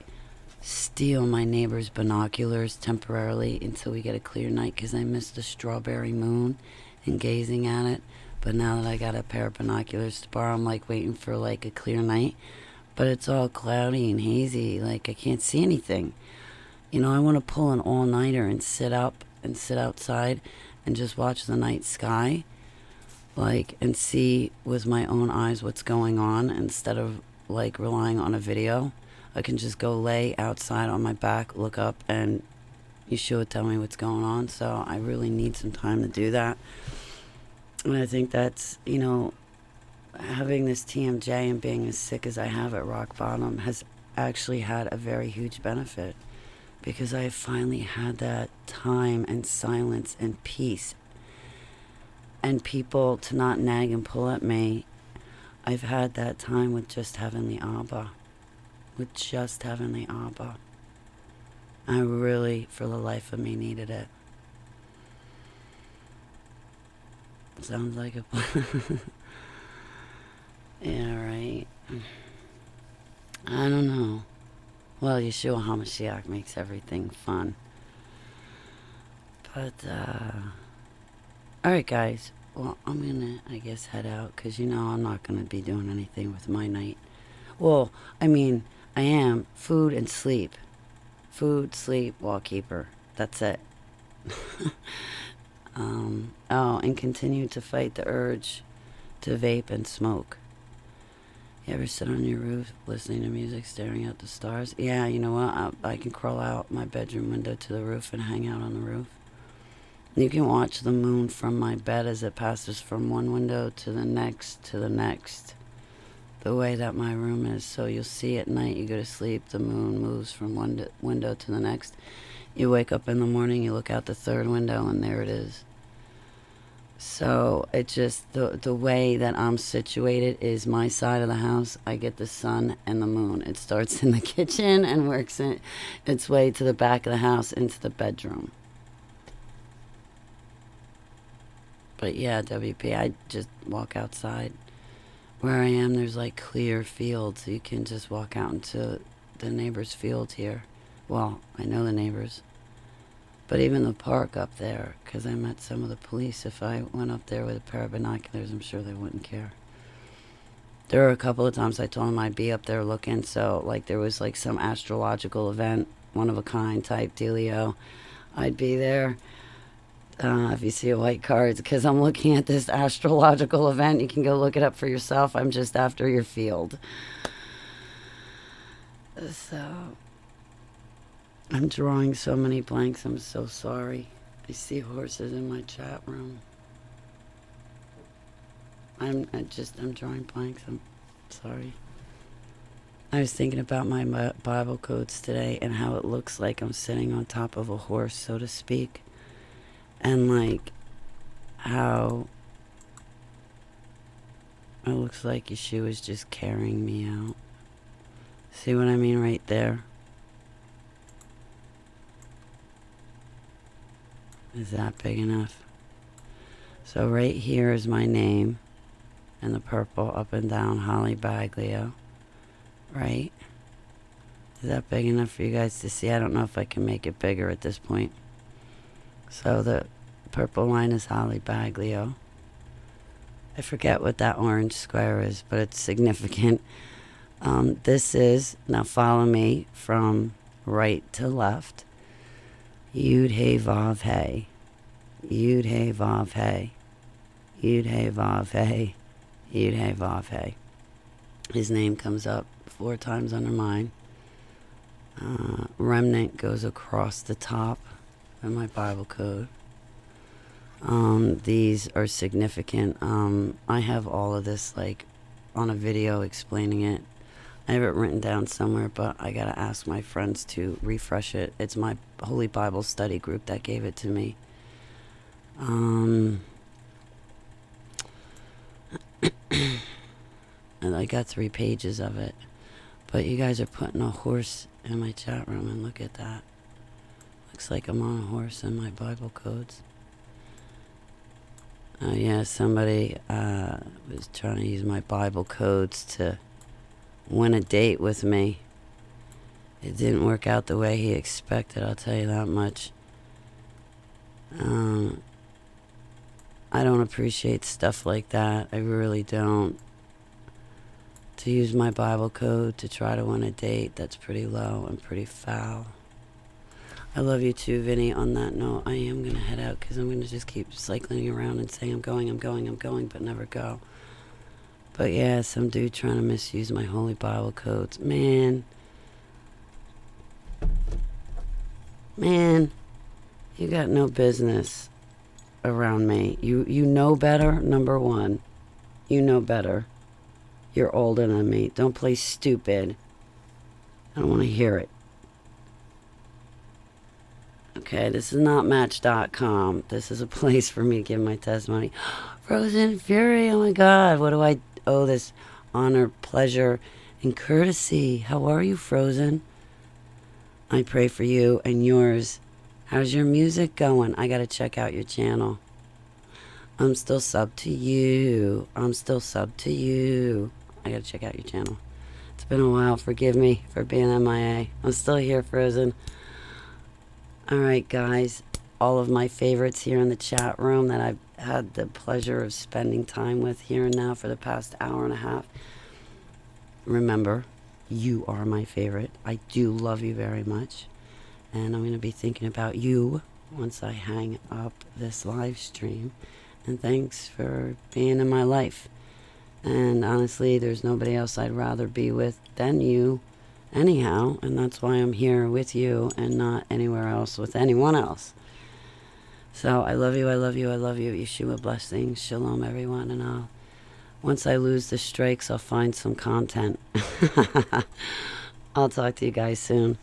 steal my neighbor's binoculars temporarily until we get a clear night because I missed the strawberry moon and gazing at it. But now that I got a pair of binoculars to borrow, I'm, like, waiting for, like, a clear night. But it's all cloudy and hazy. Like, I can't see anything. You know, I want to pull an all-nighter and sit up and sit outside and just watch the night sky, like, and see with my own eyes what's going on instead of, like, relying on a video. I can just go lay outside on my back, look up, and Yeshua would tell me what's going on. So I really need some time to do that. And I think that's, you know, having this TMJ and being as sick as I have at rock bottom has actually had a very huge benefit. Because I have finally had that time and silence and peace. And people to not nag and pull at me. I've had that time with just Heavenly Abba. With just Heavenly Abba. I really, for the life of me, needed it. Sounds like a... Yeah, right. I don't know. Well, Yeshua HaMashiach makes everything fun. But, alright guys. Well, I'm gonna, I guess, head out. Because, you know, I'm not gonna be doing anything with my night. Well, I mean, I am. Food and sleep. Food, sleep, wallkeeper. That's it. And continue to fight the urge to vape and smoke. You ever sit on your roof listening to music, staring at the stars? Yeah, you know what? I can crawl out my bedroom window to the roof and hang out on the roof. You can watch the moon from my bed as it passes from one window to the next to the next. The way that my room is. So you'll see at night, you go to sleep, the moon moves from one window to the next. You wake up in the morning, you look out the third window, and there it is. So it just, the way that I'm situated is my side of the house. I get the sun and the moon. It starts in the kitchen and works its way to the back of the house into the bedroom. But yeah, WP, I just walk outside. Where I am, there's like clear fields. You can just walk out into the neighbor's field here. Well, I know the neighbors. But even the park up there, because I met some of the police. If I went up there with a pair of binoculars, I'm sure they wouldn't care. There were a couple of times I told them I'd be up there looking. So, like, there was like some astrological event, one of a kind type dealio. I'd be there. If you see a white car, it's because I'm looking at this astrological event. You can go look it up for yourself. I'm just after your field. So, I'm drawing so many blanks. I'm so sorry. I see horses in my chat room. I'm drawing blanks. I'm sorry. I was thinking about my Bible codes today and how it looks like I'm sitting on top of a horse, so to speak. And like how it looks like Yeshua is just carrying me out. See what I mean right there? Is that big enough? So right here is my name and the purple up and down, Holly Baglio. Right? Is that big enough for you guys to see? I don't know if I can make it bigger at this point. So the purple line is Holly Baglio. I forget what that orange square is, but it's significant. This is, now follow me from right to left. Yud Hey Vav Hey. Yud Hey Vav Hey. Yud Hey Vav Hey. Yud Hey Vav Hey. His name comes up 4 times under mine. Remnant goes across the top in my Bible code. These are significant. I have all of this like on a video explaining it. I have it written down somewhere, but I gotta ask my friends to refresh it. It's my Holy Bible Study group that gave it to me. And I got 3 pages of it. But you guys are putting a horse in my chat room, and look at that. Looks like I'm on a horse in my Bible codes. Oh yeah, somebody was trying to use my Bible codes to win a date with me. It didn't work out the way he expected, I'll tell you that much. I don't appreciate stuff like that. I really don't. To use my Bible code to try to win a date, that's pretty low and pretty foul. I love you too, Vinny. On that note, I am going to head out because I'm going to just keep cycling around and saying I'm going, but never go. But yeah, some dude trying to misuse my Holy Bible codes. Man, you got no business around me. You know better, number one. You know better. You're older than me. Don't play stupid. I don't want to hear it. Okay, this is not Match.com. This is a place for me to give my testimony. Frozen Fury, oh my God. What do I owe this honor, pleasure, and courtesy? How are you, Frozen? I pray for you and yours. How's your music going? I gotta check out your channel. I'm still sub to you. I gotta check out your channel. It's been a while. Forgive me for being MIA. I'm still here, Frozen. Alright, guys. All of my favorites here in the chat room that I've had the pleasure of spending time with here and now for the past hour and a half. Remember, you are my favorite. I do love you very much. And I'm going to be thinking about you once I hang up this live stream. And thanks for being in my life. And honestly, there's nobody else I'd rather be with than you, anyhow. And that's why I'm here with you and not anywhere else with anyone else. So I love you, I love you, I love you. Yeshua blessings. Shalom, everyone. And once I lose the strikes, I'll find some content. I'll talk to you guys soon.